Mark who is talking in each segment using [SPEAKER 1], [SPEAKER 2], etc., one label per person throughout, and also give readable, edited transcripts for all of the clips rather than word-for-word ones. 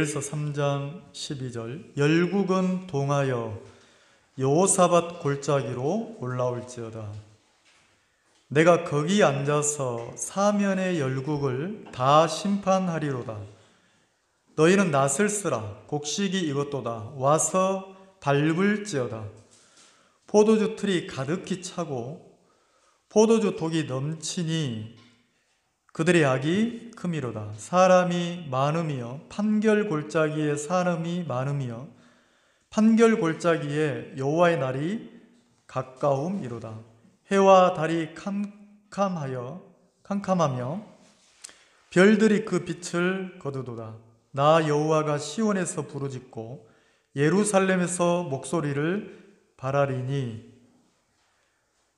[SPEAKER 1] 에스겔서 3장 12절 열국은 동하여 여호사밧 골짜기로 올라올지어다. 내가 거기 앉아서 사면의 열국을 다 심판하리로다. 너희는 낫을 쓰라. 곡식이 익었도다. 와서 밟을지어다. 포도주 틀이 가득히 차고 포도주 독이 넘치니 그들의 악이 크미로다. 사람이 많으며 판결 골짜기에 사람이 많으며 판결 골짜기에 여호와의 날이 가까움이로다. 해와 달이 캄캄하며 별들이 그 빛을 거두도다. 나 여호와가 시온에서 부르짖고 예루살렘에서 목소리를 바라리니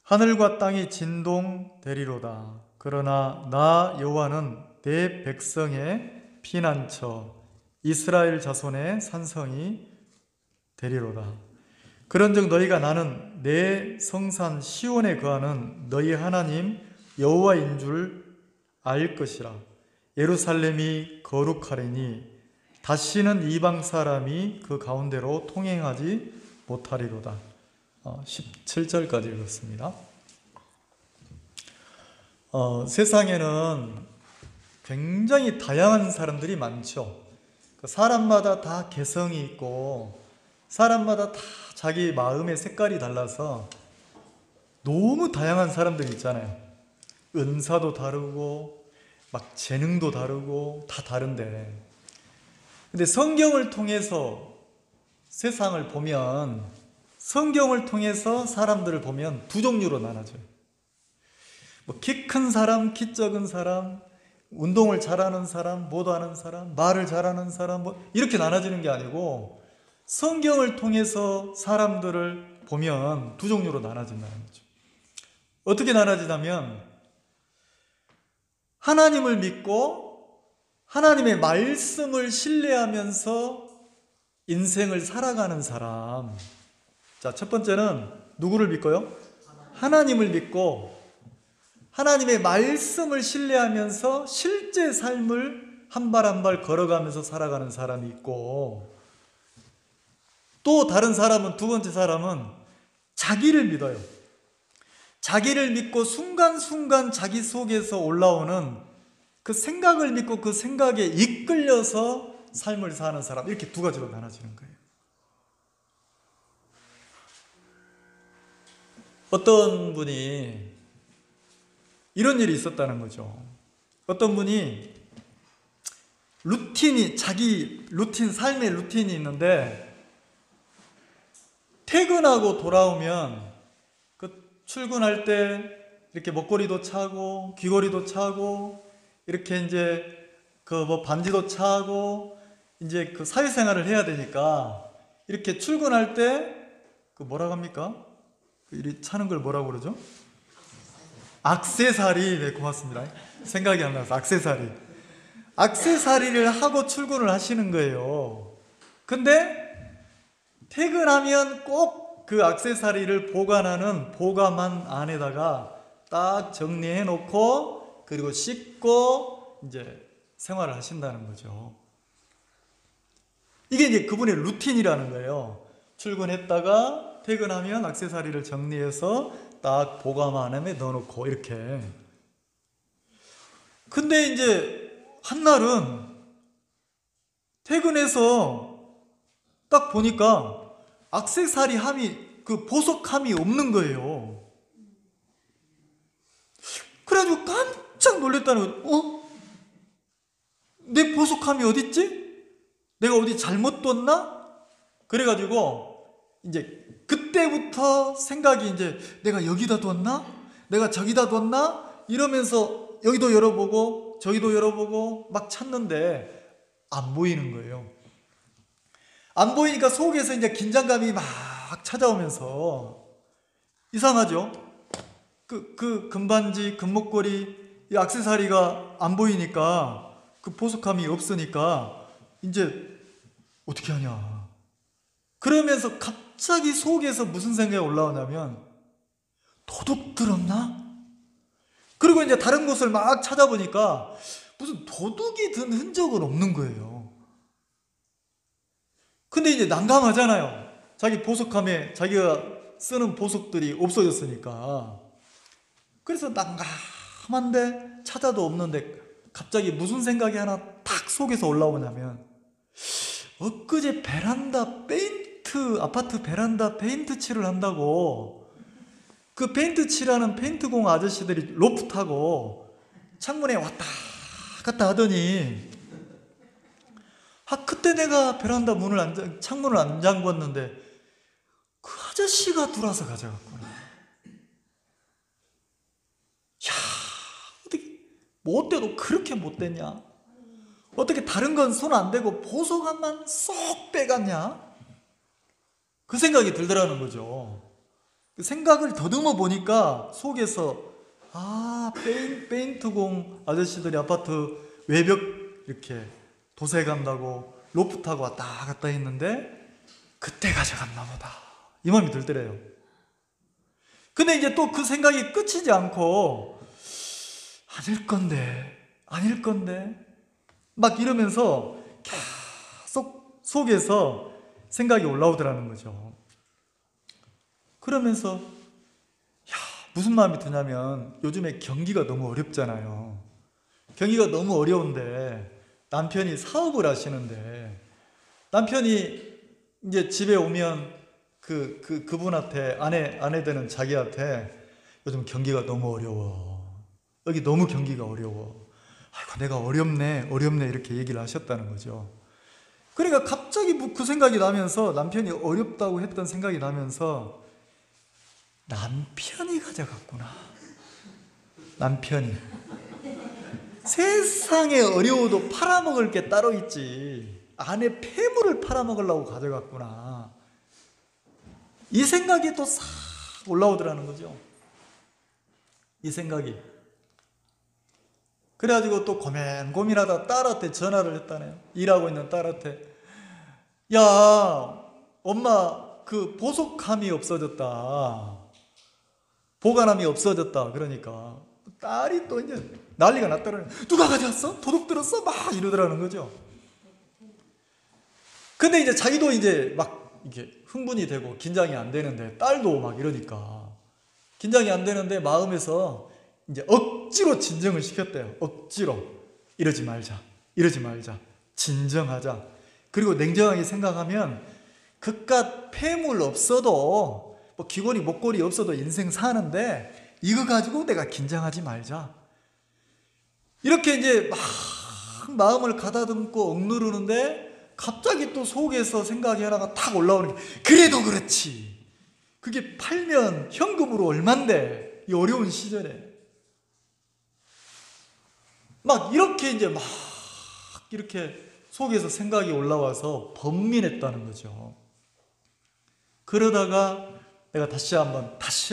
[SPEAKER 1] 하늘과 땅이 진동되리로다. 그러나 나 여호와는 내 백성의 피난처 이스라엘 자손의 산성이 되리로다. 그런즉 너희가 나는 내 성산 시온에 거하는 너희 하나님 여호와인 줄 알 것이라. 예루살렘이 거룩하리니 다시는 이방 사람이 그 가운데로 통행하지 못하리로다. 17절까지 읽었습니다. 세상에는 굉장히 다양한 사람들이 많죠. 사람마다 다 개성이 있고 사람마다 다 자기 마음의 색깔이 달라서 너무 다양한 사람들이 있잖아요. 은사도 다르고 막 재능도 다르고 다 다른데, 근데 성경을 통해서 세상을 보면, 성경을 통해서 사람들을 보면 두 종류로 나눠져요. 키 큰 사람, 키 적은 사람, 운동을 잘하는 사람, 못하는 사람, 말을 잘하는 사람, 이렇게 나눠지는 게 아니고 성경을 통해서 사람들을 보면 두 종류로 나눠진다는 거죠. 어떻게 나눠지냐면 하나님을 믿고 하나님의 말씀을 신뢰하면서 인생을 살아가는 사람. 자, 첫 번째는 누구를 믿고요? 하나님을 믿고 하나님의 말씀을 신뢰하면서 실제 삶을 한 발 한 발 걸어가면서 살아가는 사람이 있고, 또 다른 사람은, 두 번째 사람은 자기를 믿어요. 자기를 믿고 순간순간 자기 속에서 올라오는 그 생각을 믿고 그 생각에 이끌려서 삶을 사는 사람, 이렇게 두 가지로 나눠지는 거예요. 어떤 분이 이런 일이 있었다는 거죠. 어떤 분이 자기 루틴, 삶의 루틴이 있는데 퇴근하고 돌아오면 출근할 때 이렇게 목걸이도 차고 귀걸이도 차고 이렇게 이제 반지도 차고 이제 사회생활을 해야 되니까 이렇게 출근할 때 뭐라고 합니까? 이리 차는 걸 뭐라고 그러죠? 액세서리. 네, 고맙습니다. 생각이 안 나서 액세서리를 하고 출근을 하시는 거예요. 근데 퇴근하면 꼭 그 액세서리를 보관하는 보관함 안에다가 딱 정리해 놓고 그리고 씻고 이제 생활을 하신다는 거죠. 이게 이제 그분의 루틴이라는 거예요. 출근했다가 퇴근하면 액세서리를 정리해서 딱 보관함 안에 넣어놓고 이렇게. 근데 이제 한날은 퇴근해서 딱 보니까 액세서리 함이, 보석함이 없는 거예요. 그래가지고 깜짝 놀랐다는 거예요. 내 보석함이 어딨지? 내가 어디 잘못 뒀나? 그래가지고 이제 그때부터 생각이 이제 내가 여기다 뒀나? 내가 저기다 뒀나? 이러면서 여기도 열어보고 저기도 열어보고 막 찾는데 안 보이는 거예요. 안 보이니까 속에서 이제 긴장감이 막 찾아오면서 이상하죠? 그 금반지, 금목걸이, 이 액세서리가 안 보이니까, 그 보석함이 없으니까 이제 어떻게 하냐. 그러면서 갑자기 속에서 무슨 생각이 올라오냐면 도둑 들었나? 그리고 이제 다른 곳을 막 찾아보니까 무슨 도둑이 든 흔적은 없는 거예요. 근데 이제 난감하잖아요. 자기 보석함에 자기가 쓰는 보석들이 없어졌으니까. 그래서 난감한데 찾아도 없는데 갑자기 무슨 생각이 하나 탁 속에서 올라오냐면, 엊그제 아파트 베란다 페인트 칠을 한다고 그 페인트 칠하는 페인트공 아저씨들이 로프 타고 창문에 왔다 갔다 하더니, 그때 내가 베란다 창문을 안 잠궜는데 그 아저씨가 들어와서 가져갔구나. 야, 어떻게 못돼도 그렇게 못됐냐? 어떻게 다른 건 손 안 대고 보석함만 쏙 빼갔냐? 그 생각이 들더라는 거죠. 그 생각을 더듬어 보니까 속에서 페인트공 아저씨들이 아파트 외벽 이렇게 도색한다고 로프 타고 왔다 갔다 했는데 그때 가져갔나 보다, 이 마음이 들더래요. 근데 이제 또 그 생각이 끝이지 않고 아닐 건데 막 이러면서 계속 속에서 생각이 올라오더라는 거죠. 그러면서 무슨 마음이 드냐면, 요즘에 경기가 너무 어렵잖아요. 경기가 너무 어려운데 남편이 사업을 하시는데, 남편이 이제 집에 오면 그분한테 아내 되는 자기한테 요즘 경기가 너무 어려워. 여기 너무 경기가 어려워. 아이고 내가 어렵네 이렇게 얘기를 하셨다는 거죠. 그러니까 갑자기 그 생각이 나면서, 남편이 어렵다고 했던 생각이 나면서 남편이 가져갔구나. 남편이. 세상에 어려워도 팔아먹을 게 따로 있지, 아내 폐물을 팔아먹으려고 가져갔구나. 이 생각이 또 싹 올라오더라는 거죠. 이 생각이. 그래가지고 또 고민하다 딸한테 전화를 했다네요. 일하고 있는 딸한테. 야, 엄마 그 보석함이 없어졌다. 보관함이 없어졌다. 그러니까 딸이 또 이제 난리가 났더라는 거예요. 누가 가져왔어? 도둑 들었어? 막 이러더라는 거죠. 근데 이제 자기도 이제 막 이렇게 흥분이 되고 긴장이 안 되는데, 딸도 막 이러니까 긴장이 안 되는데 마음에서 이제 억지로 진정을 시켰대요. 억지로. 이러지 말자. 진정하자. 그리고 냉정하게 생각하면 그깟 폐물 없어도 뭐 귀걸이 목걸이 없어도 인생 사는데 이거 가지고 내가 긴장하지 말자. 이렇게 이제 막 마음을 가다듬고 억누르는데 갑자기 또 속에서 생각이 하나가 탁 올라오는 게, 그래도 그렇지. 그게 팔면 현금으로 얼만데, 이 어려운 시절에. 막 이렇게 이제 막 이렇게 속에서 생각이 올라와서 번민했다는 거죠. 그러다가 내가 다시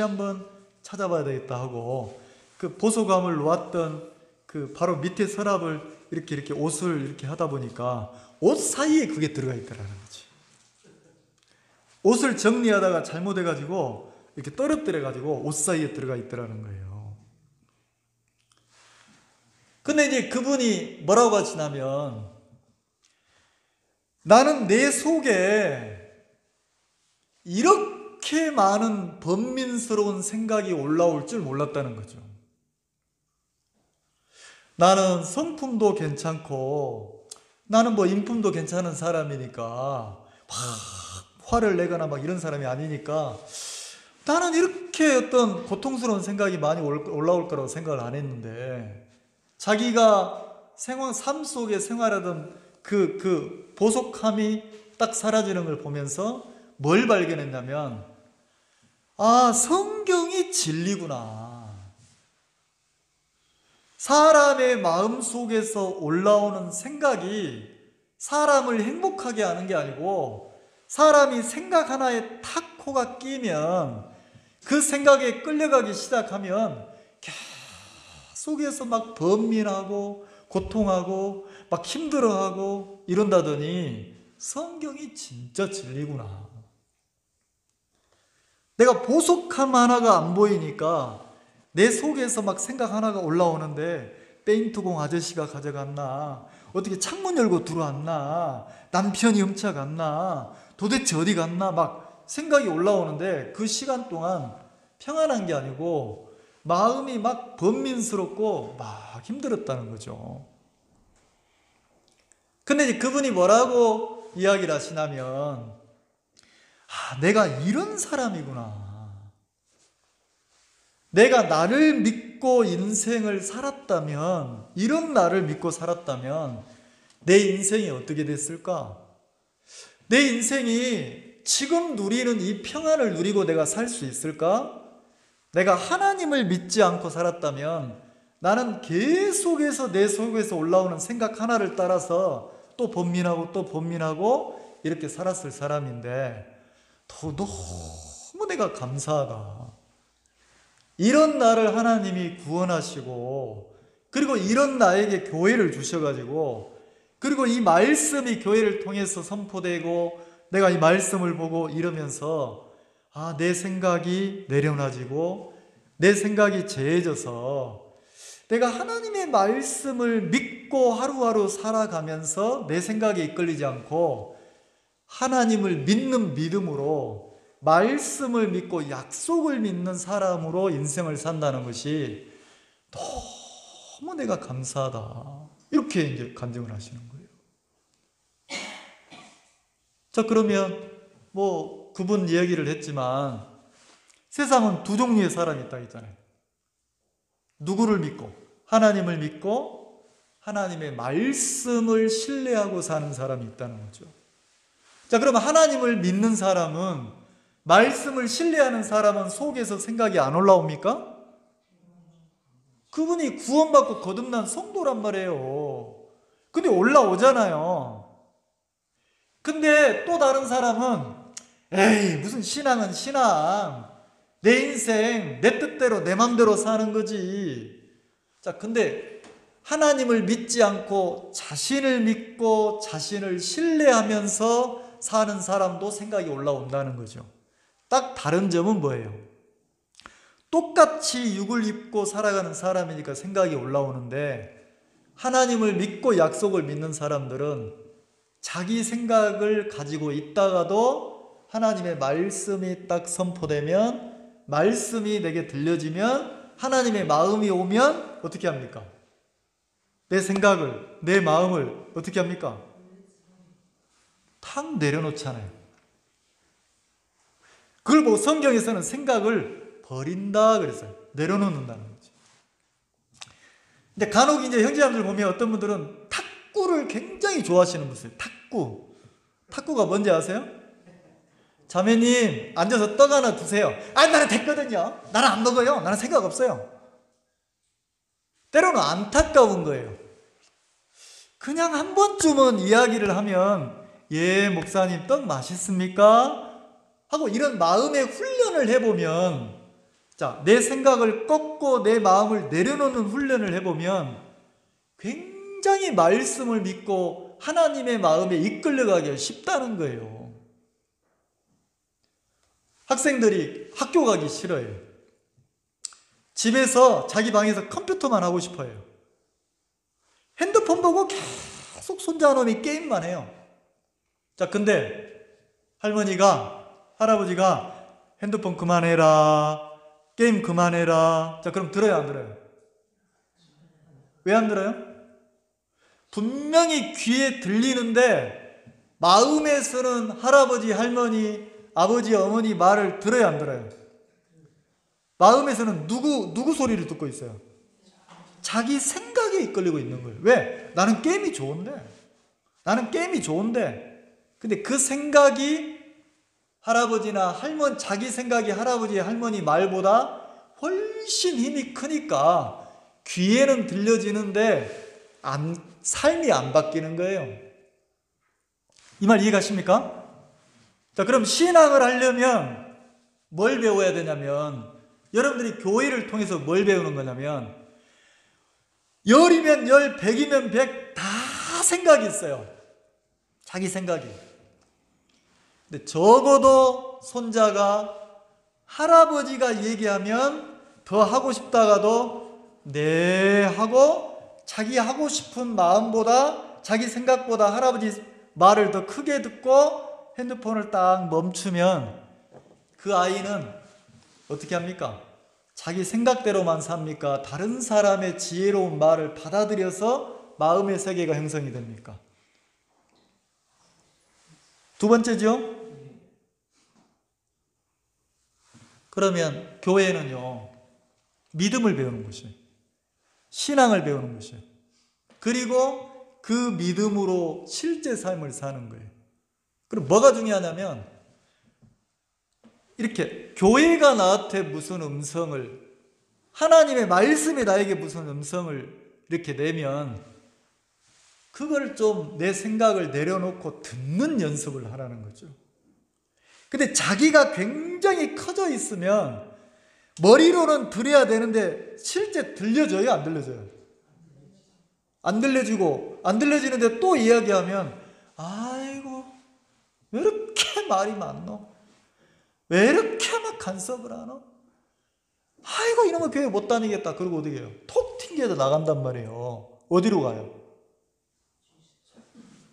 [SPEAKER 1] 한번 찾아봐야 되겠다 하고, 그 보소감을 놓았던 그 바로 밑에 서랍을 이렇게 옷을 이렇게 하다 보니까 옷 사이에 그게 들어가 있더라는 거지. 옷을 정리하다가 잘못해가지고 이렇게 떨어뜨려가지고 옷 사이에 들어가 있더라는 거예요. 근데 이제 그분이 뭐라고 하시냐면, 나는 내 속에 이렇게 많은 번민스러운 생각이 올라올 줄 몰랐다는 거죠. 나는 성품도 괜찮고 나는 뭐 인품도 괜찮은 사람이니까 막 화를 내거나 막 이런 사람이 아니니까 나는 이렇게 어떤 고통스러운 생각이 많이 올라올 거라고 생각을 안 했는데, 자기가 삶 속에 생활하던 그 보속함이 딱 사라지는 걸 보면서 뭘 발견했냐면, 성경이 진리구나. 사람의 마음 속에서 올라오는 생각이 사람을 행복하게 하는 게 아니고, 사람이 생각 하나에 탁 코가 끼면 그 생각에 끌려가기 시작하면 계속해서 막 번민하고 고통하고 막 힘들어하고 이런다더니, 성경이 진짜 진리구나. 내가 보석함 하나가 안 보이니까 내 속에서 막 생각 하나가 올라오는데, 페인트공 아저씨가 가져갔나, 어떻게 창문 열고 들어왔나? 남편이 훔쳐갔나? 도대체 어디 갔나? 막 생각이 올라오는데 그 시간 동안 평안한 게 아니고 마음이 막 번민스럽고 막 힘들었다는 거죠. 근데 이제 그분이 뭐라고 이야기를 하시냐면, 내가 이런 사람이구나. 내가 나를 믿고 인생을 살았다면, 이런 나를 믿고 살았다면 내 인생이 어떻게 됐을까? 내 인생이 지금 누리는 이 평안을 누리고 내가 살 수 있을까? 내가 하나님을 믿지 않고 살았다면 나는 계속해서 내 속에서 올라오는 생각 하나를 따라서 또 번민하고 이렇게 살았을 사람인데 너무 내가 감사하다. 이런 나를 하나님이 구원하시고, 그리고 이런 나에게 교회를 주셔가지고, 그리고 이 말씀이 교회를 통해서 선포되고 내가 이 말씀을 보고 이러면서 내 생각이 내려놔지고 내 생각이 재해져서 내가 하나님의 말씀을 믿고 하루하루 살아가면서 내 생각에 이끌리지 않고 하나님을 믿는 믿음으로, 말씀을 믿고 약속을 믿는 사람으로 인생을 산다는 것이 너무 내가 감사하다. 이렇게 이제 간증을 하시는 거예요. 자, 그러면 그분 이야기를 했지만 세상은 두 종류의 사람이 있다 했잖아요. 누구를 믿고? 하나님을 믿고 하나님의 말씀을 신뢰하고 사는 사람이 있다는 거죠. 자, 그러면 하나님을 믿는 사람은, 말씀을 신뢰하는 사람은 속에서 생각이 안 올라옵니까? 그분이 구원받고 거듭난 성도란 말이에요. 근데 올라오잖아요. 근데 또 다른 사람은 에이, 무슨 신앙은 신앙, 내 인생 내 뜻대로 내 맘대로 사는 거지. 자, 근데 하나님을 믿지 않고 자신을 믿고 자신을 신뢰하면서 사는 사람도 생각이 올라온다는 거죠. 딱 다른 점은 뭐예요? 똑같이 육을 입고 살아가는 사람이니까 생각이 올라오는데, 하나님을 믿고 약속을 믿는 사람들은 자기 생각을 가지고 있다가도 하나님의 말씀이 딱 선포되면, 말씀이 내게 들려지면, 하나님의 마음이 오면 어떻게 합니까? 내 생각을, 내 마음을 어떻게 합니까? 탁 내려놓잖아요. 그걸 보고 성경에서는 생각을 버린다 그랬어요. 내려놓는다는 거죠. 근데 간혹 이제 형제자매들 보면 어떤 분들은 탁구를 굉장히 좋아하시는 분들 있어요. 탁구. 탁구가 뭔지 아세요? 자매님, 앉아서 떡 하나 드세요. 나는 됐거든요. 나는 안 먹어요. 나는 생각 없어요. 때로는 안타까운 거예요. 그냥 한 번쯤은 이야기를 하면, 예, 목사님 떡 맛있습니까? 하고 이런 마음의 훈련을 해보면, 자, 내 생각을 꺾고 내 마음을 내려놓는 훈련을 해보면 굉장히 말씀을 믿고 하나님의 마음에 이끌려가기가 쉽다는 거예요. 학생들이 학교 가기 싫어요. 집에서 자기 방에서 컴퓨터만 하고 싶어요. 핸드폰 보고 계속 손자놈이 게임만 해요. 자, 근데 할아버지가 핸드폰 그만해라, 게임 그만해라. 자, 그럼 들어요, 안 들어요? 왜 안 들어요? 분명히 귀에 들리는데 마음에서는 할아버지, 할머니, 아버지, 어머니 말을 들어요, 안 들어요? 마음에서는 누구 소리를 듣고 있어요? 자기 생각에 이끌리고 있는 거예요. 왜? 나는 게임이 좋은데. 근데 그 생각이 자기 생각이 할아버지, 할머니 말보다 훨씬 힘이 크니까 귀에는 들려지는데 삶이 안 바뀌는 거예요. 이 말 이해가십니까? 자, 그럼 신앙을 하려면 뭘 배워야 되냐면, 여러분들이 교회를 통해서 뭘 배우는 거냐면, 10이면 10, 100이면 100, 다 생각이 있어요. 자기 생각이. 근데 적어도 손자가 할아버지가 얘기하면 더 하고 싶다가도 네 하고 자기 하고 싶은 마음보다 자기 생각보다 할아버지 말을 더 크게 듣고 핸드폰을 딱 멈추면 그 아이는 어떻게 합니까? 자기 생각대로만 삽니까? 다른 사람의 지혜로운 말을 받아들여서 마음의 세계가 형성이 됩니까? 두 번째죠. 그러면 교회는요, 믿음을 배우는 곳이에요. 신앙을 배우는 곳이에요. 그리고 그 믿음으로 실제 삶을 사는 거예요. 그럼 뭐가 중요하냐면, 이렇게 교회가 나한테 무슨 음성을, 하나님의 말씀이 나에게 무슨 음성을 이렇게 내면 그걸 좀 내 생각을 내려놓고 듣는 연습을 하라는 거죠. 근데 자기가 굉장히 커져 있으면 머리로는 들어야 되는데 실제 들려져요? 안 들려져요? 안 들려지고, 안 들려지는데 또 이야기하면, 아이고 왜 이렇게 말이 많노? 왜 이렇게 막 간섭을 하노? 아이고 이놈의 교회 못 다니겠다. 그러고 어떻게 해요? 톡 튕겨서 나간단 말이에요. 어디로 가요?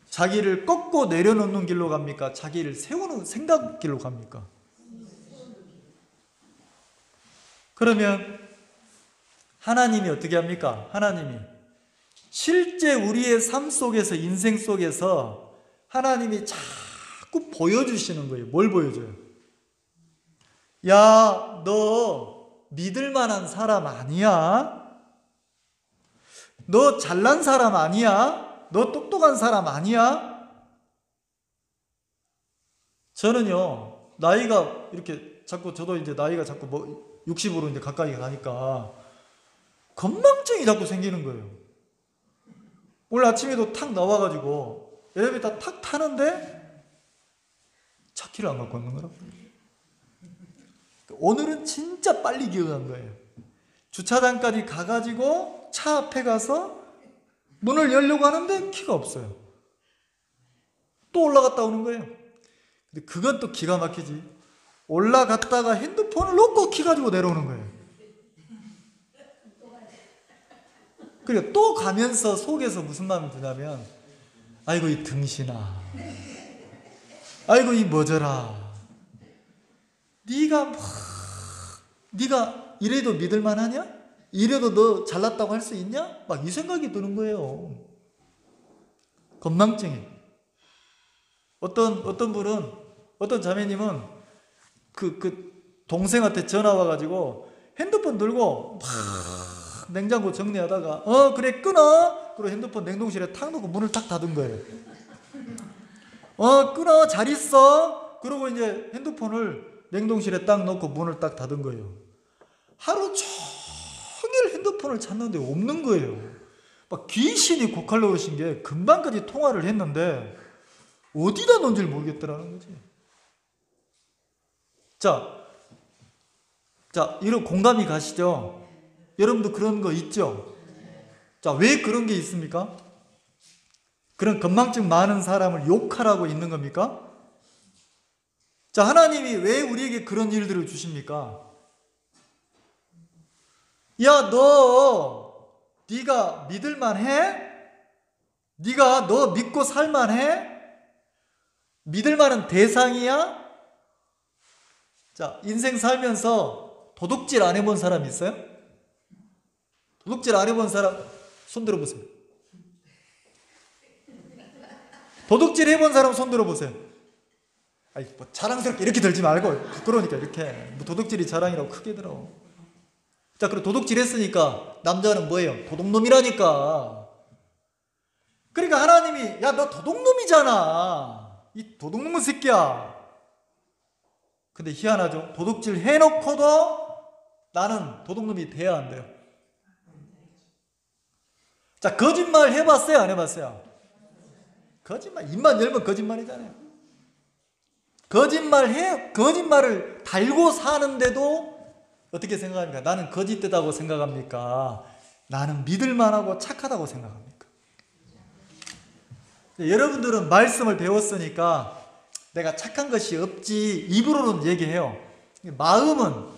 [SPEAKER 1] 자기를 꺾고 내려놓는 길로 갑니까? 자기를 세우는 생각 길로 갑니까? 그러면 하나님이 어떻게 합니까? 하나님이 실제 우리의 삶 속에서, 인생 속에서 하나님이 자꾸 보여주시는 거예요. 뭘 보여줘요? 야, 너 믿을 만한 사람 아니야? 너 잘난 사람 아니야? 너 똑똑한 사람 아니야? 저는요, 나이가 이렇게 자꾸, 저도 이제 나이가 자꾸 60으로 이제 가까이 가니까 건망증이 자꾸 생기는 거예요. 오늘 아침에도 탁 나와가지고 엘리베이터 탁 타는데 차 키를 안 갖고 왔는 거라. 오늘은 진짜 빨리 기억한 거예요. 주차장까지 가가지고 차 앞에 가서 문을 열려고 하는데 키가 없어요. 또 올라갔다 오는 거예요. 근데 그건 또 기가 막히지. 올라갔다가 핸드폰을 놓고 키 가지고 내려오는 거예요. 그리고 또 가면서 속에서 무슨 마음이 드냐면, 아이고 이 등신아, 아이고 이 뭐져라, 네가 이래도 믿을 만하냐? 이래도 너 잘났다고 할 수 있냐? 막 이 생각이 드는 거예요. 건망증이. 어떤 분은, 어떤 자매님은 그 동생한테 전화 와가지고 핸드폰 들고 막 냉장고 정리하다가 그래 끊어. 그리고 핸드폰 냉동실에 탁 놓고 문을 탁 닫은 거예요. 끊어 잘 있어. 그러고 이제 핸드폰을 냉동실에 딱 놓고 문을 딱 닫은 거예요. 하루 종일 핸드폰을 찾는데 없는 거예요. 막 귀신이 고칼로 오신 게 금방까지 통화를 했는데 어디다 놓은지를 모르겠더라는 거지. 자, 이런 공감이 가시죠? 여러분도 그런 거 있죠? 자, 왜 그런 게 있습니까? 그런 건망증 많은 사람을 욕하라고 있는 겁니까? 자, 하나님이 왜 우리에게 그런 일들을 주십니까? 야, 네가 믿을만해? 너 믿고 살만해? 믿을만한 대상이야? 자, 인생 살면서 도둑질 안 해본 사람 있어요? 도둑질 안 해본 사람 손 들어보세요. 도둑질 해본 사람 손 들어보세요. 아니, 뭐 자랑스럽게 이렇게 들지 말고, 부끄러우니까 이렇게. 뭐 도둑질이 자랑이라고 크게 들어. 자, 그럼 도둑질 했으니까 남자는 뭐예요? 도둑놈이라니까. 그러니까 하나님이, 야, 너 도둑놈이잖아. 이 도둑놈 새끼야. 근데 희한하죠? 도둑질 해놓고도 나는 도둑놈이 돼야 안 돼요. 자, 거짓말 해봤어요? 안 해봤어요? 거짓말, 입만 열면 거짓말이잖아요. 거짓말을 달고 사는데도 어떻게 생각합니까? 나는 거짓되다고 생각합니까? 나는 믿을만하고 착하다고 생각합니까? 여러분들은 말씀을 배웠으니까 내가 착한 것이 없지 입으로는 얘기해요. 마음은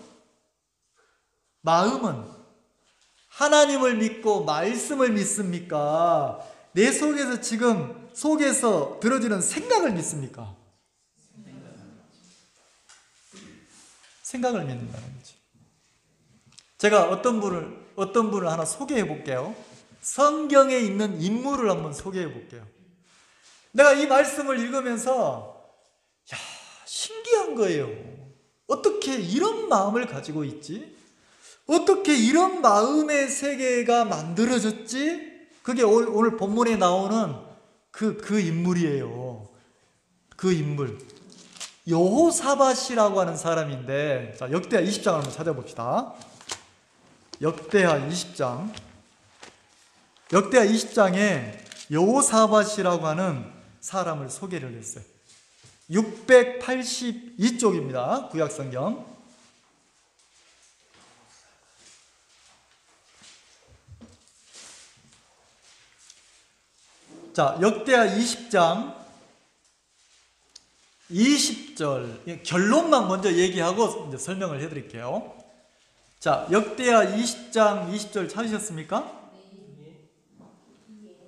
[SPEAKER 1] 하나님을 믿고 말씀을 믿습니까? 내 속에서 지금 속에서 들어지는 생각을 믿습니까? 생각을 믿는다는 거죠. 제가 어떤 분을 하나 소개해 볼게요. 성경에 있는 인물을 한번 소개해 볼게요. 내가 이 말씀을 읽으면서 신기한 거예요. 어떻게 이런 마음을 가지고 있지? 어떻게 이런 마음의 세계가 만들어졌지? 그게 오늘 본문에 나오는 그 인물이에요. 그 인물. 여호사밧이라고 하는 사람인데, 자, 역대하 20장을 한번 찾아봅시다. 역대하 20장. 역대하 20장에 여호사밧이라고 하는 사람을 소개를 했어요. 682쪽입니다. 구약성경. 자, 역대하 20장 20절 결론만 먼저 얘기하고 이제 설명을 해드릴게요. 자, 역대하 20장 20절 찾으셨습니까?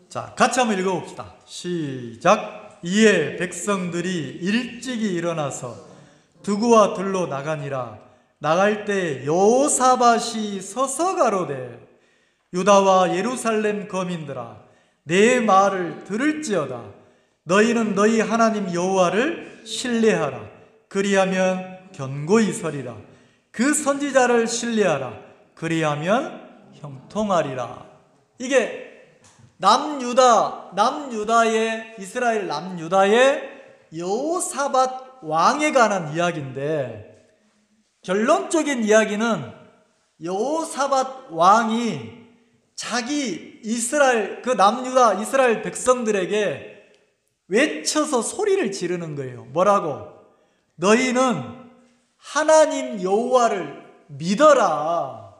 [SPEAKER 1] 자, 같이 한번 읽어봅시다. 시작. 이에 백성들이 일찍이 일어나서 두구와 둘로 나가니라. 나갈 때 여호사밧이 서서 가로되 유다와 예루살렘 거민들아 내 말을 들을지어다. 너희는 너희 하나님 여호와를 신뢰하라. 그리하면 견고히 서리라. 그 선지자를 신뢰하라. 그리하면 형통하리라. 이게 남유다의 이스라엘 남유다의 여호사밧 왕에 관한 이야기인데, 결론적인 이야기는 여호사밧 왕이 자기 이스라엘 그 남유다 이스라엘 백성들에게 외쳐서 소리를 지르는 거예요. 뭐라고? 너희는 하나님 여호와를 믿어라.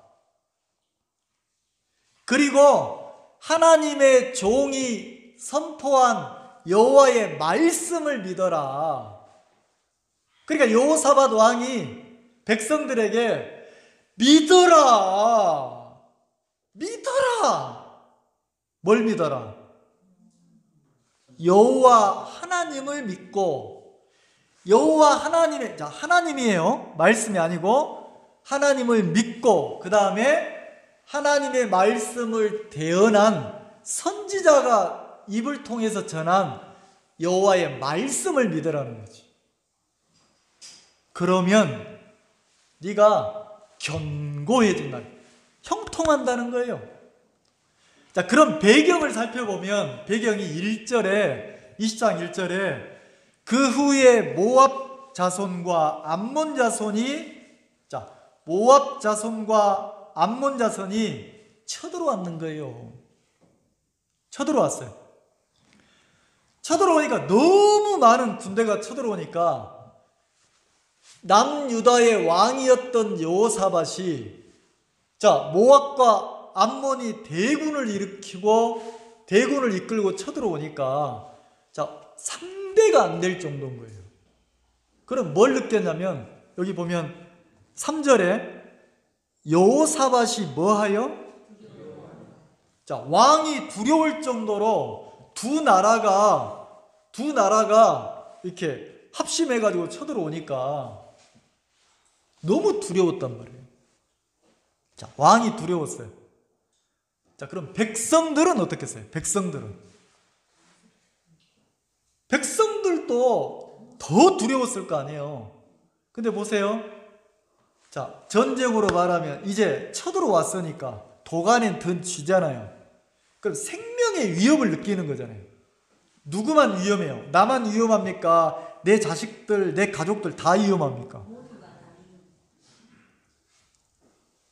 [SPEAKER 1] 그리고 하나님의 종이 선포한 여호와의 말씀을 믿어라. 그러니까 여호사밧 왕이 백성들에게 믿어라. 뭘 믿어라? 여호와 하나님을 믿고, 여호와 하나님이에요. 말씀이 아니고 하나님을 믿고, 그 다음에 하나님의 말씀을 대언한 선지자가 입을 통해서 전한 여호와의 말씀을 믿으라는 거지. 그러면 네가 견고해진다, 형통한다는 거예요. 자, 그럼 배경을 살펴보면 배경이 1절에 20장 1절에 그 후에 모압 자손과 암몬 자손이 쳐들어왔는 거예요. 쳐들어왔어요. 쳐들어오니까 너무 많은 군대가 쳐들어오니까 남유다의 왕이었던 여호사밧이 모압과 암몬이 대군을 이끌고 쳐들어오니까 상대가 안 될 정도인 거예요. 그럼 뭘 느꼈냐면 여기 보면 3절에 여호사밧이 뭐하여? 왕이 두려울 정도로 두 나라가 이렇게 합심해가지고 쳐들어오니까 너무 두려웠단 말이에요. 왕이 두려웠어요. 그럼 백성들은 어떻겠어요? 백성들도 더 두려웠을 거 아니에요. 근데 보세요. 전쟁으로 말하면 이제 쳐들어왔으니까 도간엔 든 쥐잖아요. 그럼 생명의 위협을 느끼는 거잖아요. 누구만 위험해요? 나만 위험합니까? 내 자식들, 내 가족들 다 위험합니까?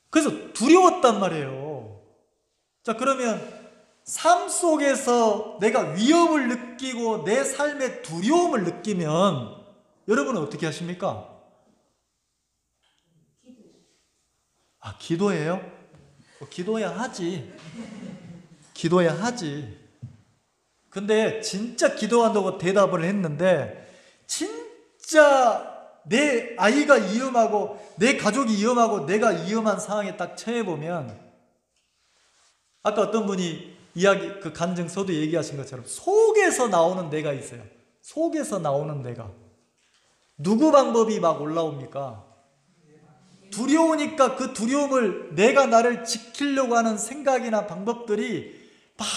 [SPEAKER 1] 그래서 두려웠단 말이에요. 그러면 삶 속에서 내가 위협을 느끼고 내 삶의 두려움을 느끼면 여러분은 어떻게 하십니까? 기도해요? 기도해야 하지. 근데 진짜 기도한다고 대답을 했는데 진짜 내 아이가 위험하고 내 가족이 위험하고 내가 위험한 상황에 딱 처해보면, 아까 어떤 분이 이야기, 그 간증서도 얘기하신 것처럼 속에서 나오는 내가 있어요. 속에서 나오는 내가. 누구 방법이 막 올라옵니까? 두려우니까 그 두려움을, 내가 나를 지키려고 하는 생각이나 방법들이 막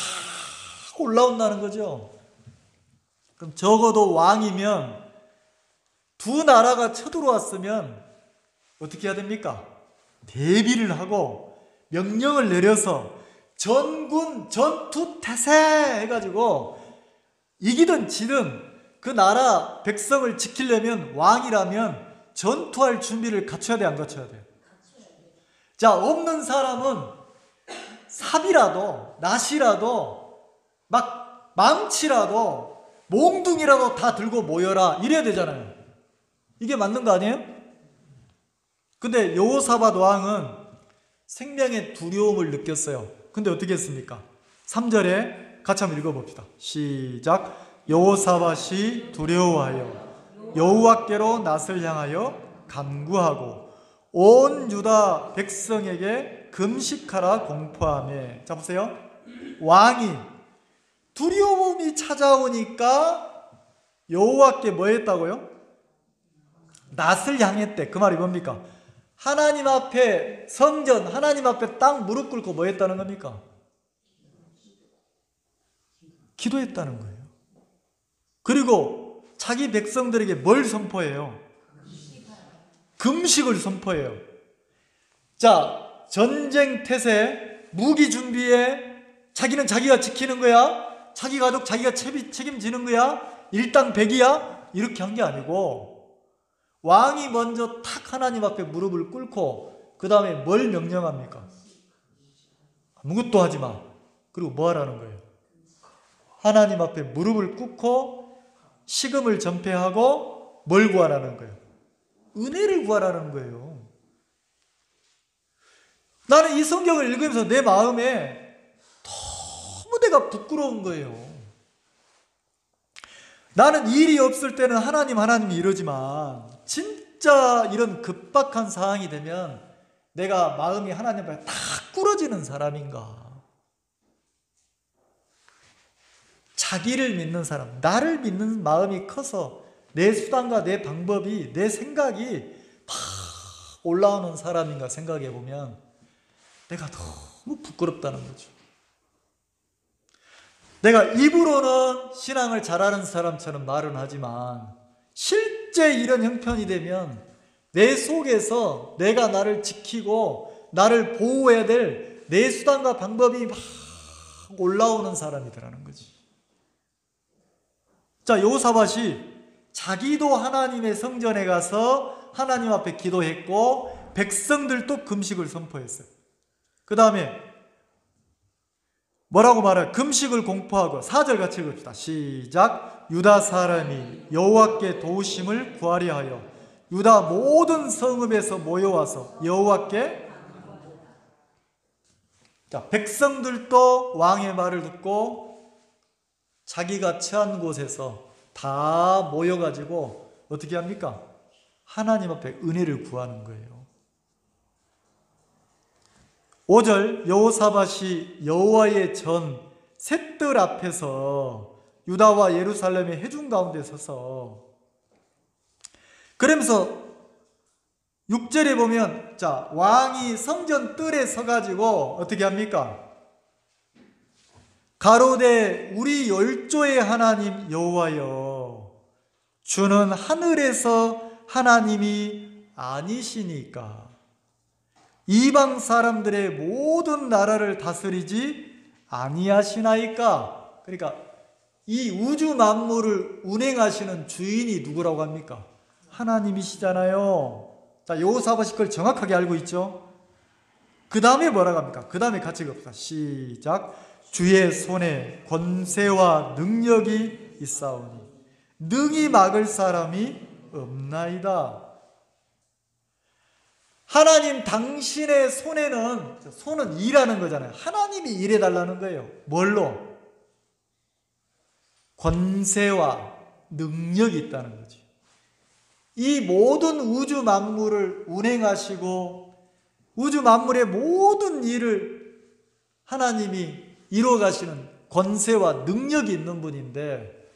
[SPEAKER 1] 올라온다는 거죠. 그럼 적어도 왕이면, 두 나라가 쳐들어왔으면 어떻게 해야 됩니까? 대비를 하고 명령을 내려서 전군 전투 태세 해가지고 이기든 지든 그 나라 백성을 지키려면, 왕이라면 전투할 준비를 갖춰야 돼, 안 갖춰야 돼요? 자, 없는 사람은 삽이라도 낫이라도 막 망치라도 몽둥이라도 다 들고 모여라 이래야 되잖아요. 이게 맞는 거 아니에요? 근데 여호사밧 왕은 생명의 두려움을 느꼈어요. 근데 어떻게 했습니까? 3절에 같이 한번 읽어봅시다. 시작. 여호사밧이 두려워하여 여호와께로 낯을 향하여 간구하고 온 유다 백성에게 금식하라 공포하며. 자, 보세요. 왕이 두려움이 찾아오니까 여호와께 뭐 했다고요? 낯을 향했대. 그 말이 뭡니까? 하나님 앞에, 성전 하나님 앞에 딱 무릎 꿇고 뭐 했다는 겁니까? 기도했다는 거예요. 그리고 자기 백성들에게 뭘 선포해요? 금식을 선포해요. 자, 전쟁 태세, 무기 준비해. 자기는 자기가 지키는 거야. 자기 가족 자기가 책임지는 거야. 일당백이야. 이렇게 한 게 아니고, 왕이 먼저 탁 하나님 앞에 무릎을 꿇고 그 다음에 뭘 명령합니까? 아무것도 하지 마. 그리고 뭐 하라는 거예요? 하나님 앞에 무릎을 꿇고 식음을 전폐하고 뭘 구하라는 거예요? 은혜를 구하라는 거예요. 나는 이 성경을 읽으면서 내 마음에 너무 내가 부끄러운 거예요. 나는 일이 없을 때는 하나님이 이러지만 진짜 이런 급박한 상황이 되면 내가 마음이 하나님 앞에 탁 꿇어지는 사람인가? 자기를 믿는 사람, 나를 믿는 마음이 커서 내 수단과 내 방법이, 내 생각이 막 올라오는 사람인가 생각해 보면 내가 너무 부끄럽다는 거죠. 내가 입으로는 신앙을 잘하는 사람처럼 말은 하지만 실제 이런 형편이 되면 내 속에서 내가 나를 지키고 나를 보호해야 될 내 수단과 방법이 막 올라오는 사람이더라는 거지. 자, 여호사밧이 자기도 하나님의 성전에 가서 하나님 앞에 기도했고 백성들도 금식을 선포했어요. 그 다음에 뭐라고 말해요? 금식을 공포하고. 4절 같이 읽읍시다. 시작. 유다 사람이 여호와께 도우심을 구하려 하여 유다 모든 성읍에서 모여와서 여호와께. 자, 백성들도 왕의 말을 듣고 자기가 처한 곳에서 다 모여가지고 어떻게 합니까? 하나님 앞에 은혜를 구하는 거예요. 5절 여호사밧이 여호와의 전 셋들 앞에서 유다와 예루살렘의 회중 가운데 서서 그러면서 6절에 보면, 자, 왕이 성전 뜰에 서가지고 어떻게 합니까? 가로되 우리 열조의 하나님 여호와여, 주는 하늘에서 하나님이 아니시니까 이방 사람들의 모든 나라를 다스리지 아니하시나이까. 그러니까 이 우주 만물을 운행하시는 주인이 누구라고 합니까? 하나님이시잖아요. 자, 여호사밧이 그걸 정확하게 알고 있죠. 그 다음에 뭐라고 합니까? 그 다음에 같이 읽읍시다. 시작. 주의 손에 권세와 능력이 있사오니 능히 막을 사람이 없나이다. 하나님 당신의 손에는, 손은 일하는 거잖아요. 하나님이 일해달라는 거예요. 뭘로? 권세와 능력이 있다는 거죠. 이 모든 우주 만물을 운행하시고 우주 만물의 모든 일을 하나님이 이루어 가시는 권세와 능력이 있는 분인데,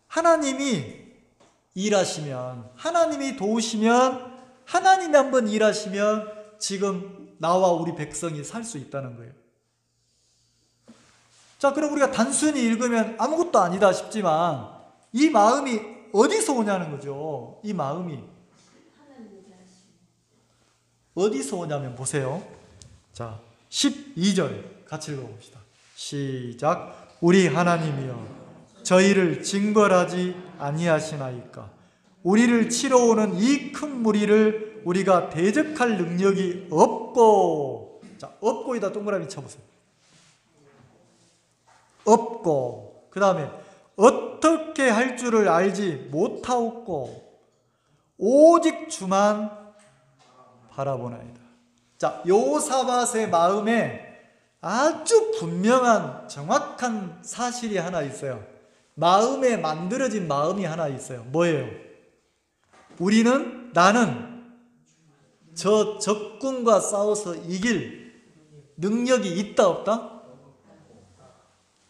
[SPEAKER 1] 하나님이 일하시면, 하나님이 도우시면, 하나님이 한번 일하시면 지금 나와 우리 백성이 살 수 있다는 거예요. 자, 그럼 우리가 단순히 읽으면 아무것도 아니다 싶지만 이 마음이 어디서 오냐는 거죠. 이 마음이 어디서 오냐면 보세요. 자, 12절 같이 읽어봅시다. 시작. 우리 하나님이여 저희를 징벌하지 아니하시나이까. 우리를 치러 오는 이 큰 무리를 우리가 대적할 능력이 없고, 자, 없고에다 동그라미 쳐보세요. 없고, 그 다음에 어떻게 할 줄을 알지 못하옵고 오직 주만 바라보나이다. 자, 여호사밧의 마음에 아주 분명한 정확한 사실이 하나 있어요. 마음에 만들어진 마음이 하나 있어요. 뭐예요? 나는 저 적군과 싸워서 이길 능력이 있다 없다?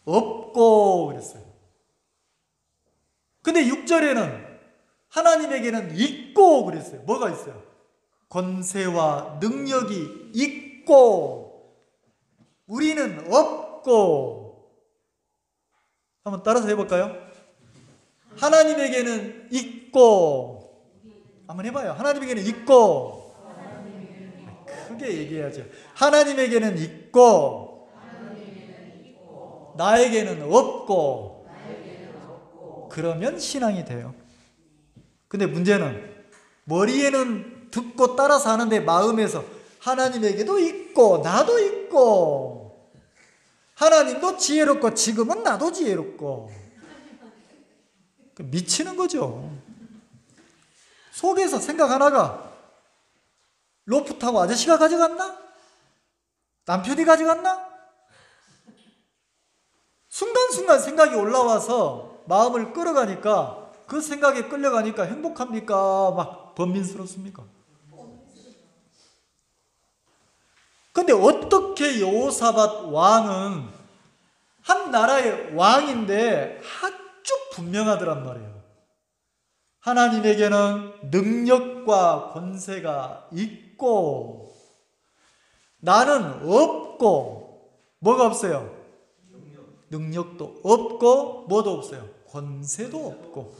[SPEAKER 1] 없고 그랬어요. 근데 6절에는 하나님에게는 있고 그랬어요. 뭐가 있어요? 권세와 능력이 있고 우리는 없고. 한번 따라서 해볼까요? 하나님에게는 있고, 한번 해봐요. 하나님에게는 있고, 크게 얘기해야죠. 하나님에게는 있고, 나에게는 없고, 그러면 신앙이 돼요. 근데 문제는 머리에는 듣고 따라서 하는데 마음에서 하나님에게도 있고 나도 있고, 하나님도 지혜롭고 지금은 나도 지혜롭고, 미치는 거죠. 속에서 생각 하나가 로프트하고 아저씨가 가져갔나? 남편이 가져갔나? 순간순간 생각이 올라와서 마음을 끌어가니까, 그 생각에 끌려가니까 행복합니까? 막 번민스럽습니까? 근데 어떻게 여호사밧 왕은 한 나라의 왕인데 아주 분명하더란 말이에요. 하나님에게는 능력과 권세가 있고 나는 없고, 뭐가 없어요? 능력도 없고 뭐도 없어요? 권세도 없고.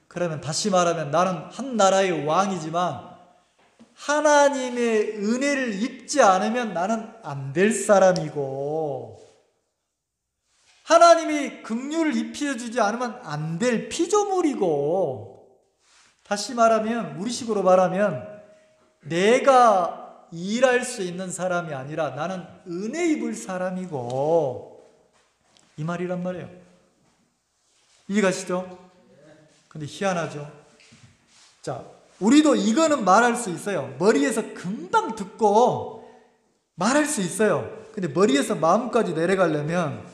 [SPEAKER 1] 그러면 다시 말하면 나는 한 나라의 왕이지만 하나님의 은혜를 입지 않으면 나는 안 될 사람이고, 하나님이 긍휼을 입혀주지 않으면 안 될 피조물이고, 다시 말하면, 우리식으로 말하면 내가 일할 수 있는 사람이 아니라 나는 은혜 입을 사람이고, 이 말이란 말이에요. 이해가시죠? 근데 희한하죠? 자, 우리도 이거는 말할 수 있어요. 머리에서 금방 듣고 말할 수 있어요. 근데 머리에서 마음까지 내려가려면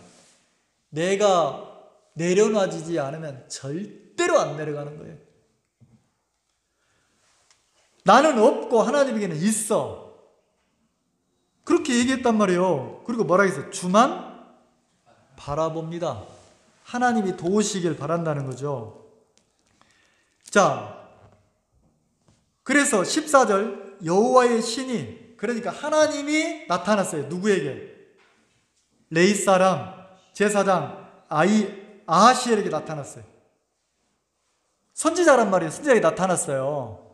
[SPEAKER 1] 내가 내려놔지지 않으면 절대로 안 내려가는 거예요. 나는 없고 하나님에게는 있어. 그렇게 얘기했단 말이에요. 그리고 뭐라 했어요? 주만 바라봅니다. 하나님이 도우시길 바란다는 거죠. 자, 그래서 14절 여호와의 신이, 그러니까 하나님이 나타났어요. 누구에게? 레위 사람 제사장 아하시엘에게 나타났어요. 선지자란 말이에요. 선지자에게 나타났어요.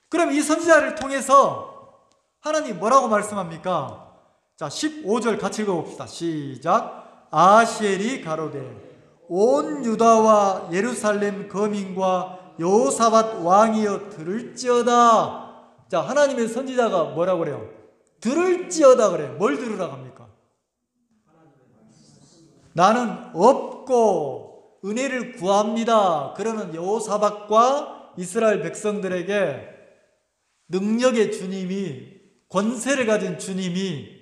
[SPEAKER 1] 그럼 이 선지자를 통해서 하나님 뭐라고 말씀합니까? 자, 15절 같이 읽어봅시다. 시작. 아하시엘이 가로되 온 유다와 예루살렘 거민과 여호사밧 왕이여 들을지어다. 자, 하나님의 선지자가 뭐라고 그래요? 들을지어다 그래요. 뭘 들으라고 합니까? 나는 없고 은혜를 구합니다. 그러는 여호사밧과 이스라엘 백성들에게 능력의 주님이, 권세를 가진 주님이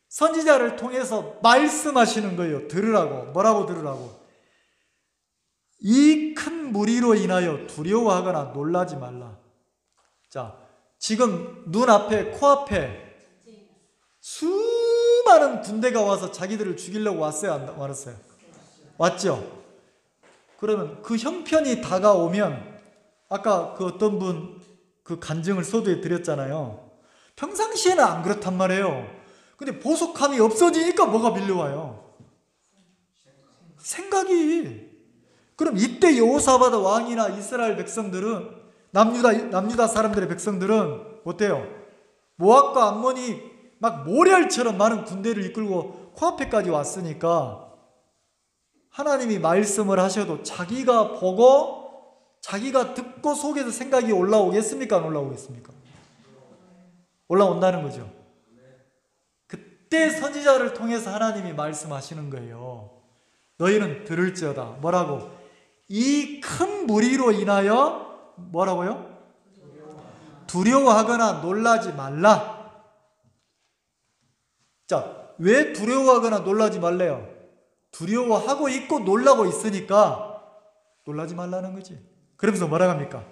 [SPEAKER 1] 선지자를 통해서 말씀하시는 거예요. 들으라고. 뭐라고 들으라고? 이 큰 무리로 인하여 두려워하거나 놀라지 말라. 자, 지금 눈앞에, 코앞에 수많은 군대가 와서 자기들을 죽이려고 왔어요, 안 왔어요? 왔죠? 그러면 그 형편이 다가오면 아까 그 어떤 분 그 간증을 소두에 드렸잖아요. 평상시에는 안 그렇단 말이에요. 근데 보속함이 없어지니까 뭐가 밀려와요? 생각이. 그럼 이때 여호사밧 왕이나 이스라엘 백성들은 남유다 사람들의 백성들은 어때요? 모압과 암몬이 막 모래알처럼 많은 군대를 이끌고 코앞에까지 왔으니까 하나님이 말씀을 하셔도 자기가 보고 자기가 듣고 속에서 생각이 올라오겠습니까? 안 올라오겠습니까? 올라온다는 거죠. 그때 선지자를 통해서 하나님이 말씀하시는 거예요. 너희는 들을지어다. 뭐라고? 이 큰 무리로 인하여 뭐라고요? 두려워하거나 놀라지 말라. 자, 왜 두려워하거나 놀라지 말래요? 두려워하고 있고 놀라고 있으니까 놀라지 말라는 거지. 그러면서 뭐라고 합니까?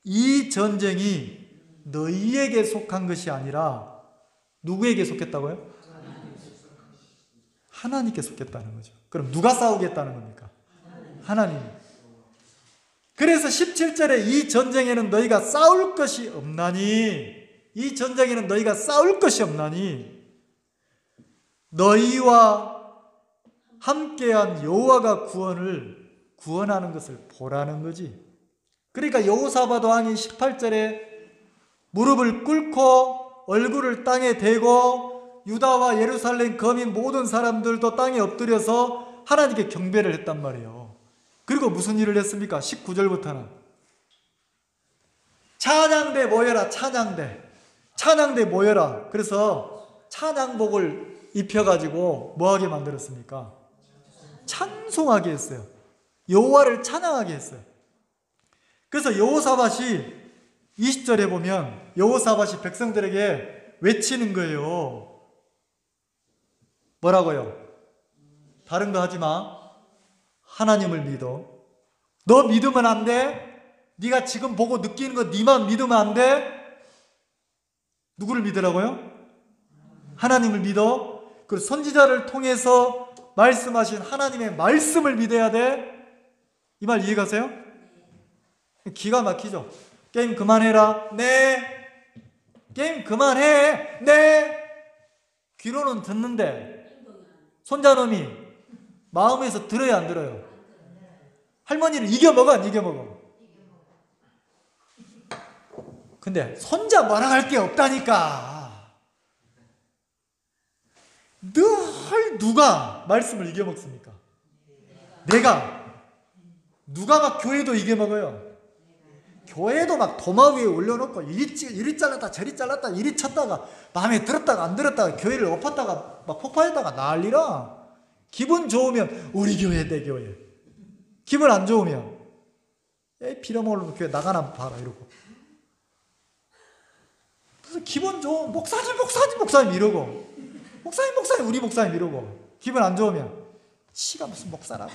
[SPEAKER 1] 이 전쟁이 너희에게 속한 것이 아니라 누구에게 속했다고요? 하나님께 속했다는 거죠. 그럼 누가 싸우겠다는 겁니까? 하나님. 그래서 17절에 이 전쟁에는 너희가 싸울 것이 없나니, 이 전쟁에는 너희가 싸울 것이 없나니 너희와 함께한 여호와가 구원하는 것을 보라는 거지. 그러니까 여호사밧 왕이 18절에 무릎을 꿇고 얼굴을 땅에 대고 유다와 예루살렘 거민 모든 사람들도 땅에 엎드려서 하나님께 경배를 했단 말이에요. 그리고 무슨 일을 했습니까? 19절부터는 찬양대 모여라. 찬양대 모여라. 그래서 찬양복을 입혀가지고 뭐하게 만들었습니까? 찬송하게 했어요. 여호와를 찬양하게 했어요. 그래서 여호사밧이 20절에 보면 여호사밧이 백성들에게 외치는 거예요. 뭐라고요? 다른 거 하지 마. 하나님을 믿어. 너 믿으면 안 돼. 네가 지금 보고 느끼는 거 네만 믿으면 안 돼. 누구를 믿으라고요? 하나님을 믿어. 그 선지자를 통해서 말씀하신 하나님의 말씀을 믿어야 돼. 이 말 이해가세요? 기가 막히죠. 게임 그만해라. 네. 게임 그만해. 네. 귀로는 듣는데 손자놈이 마음에서 들어야 안 들어요? 할머니를 이겨먹어 안 이겨먹어? 근데 손자 뭐라 할 게 없다니까. 늘 누가 말씀을 이겨먹습니까? 내가. 누가 막 교회도 이겨먹어요? 교회도 막 도마 위에 올려놓고 이리 잘랐다 저리 잘랐다 이리 쳤다가 마음에 들었다가 안 들었다가 교회를 엎었다가 막 폭파했다가 난리라. 기분 좋으면 우리 교회 내 교회, 기분 안 좋으면 빌어먹으면 교회 나가나 봐라 이러고, 그래서 기분 좋은 목사님 이러고, 목사님 우리 목사님 이러고, 기분 안 좋으면 지가 무슨 목사라고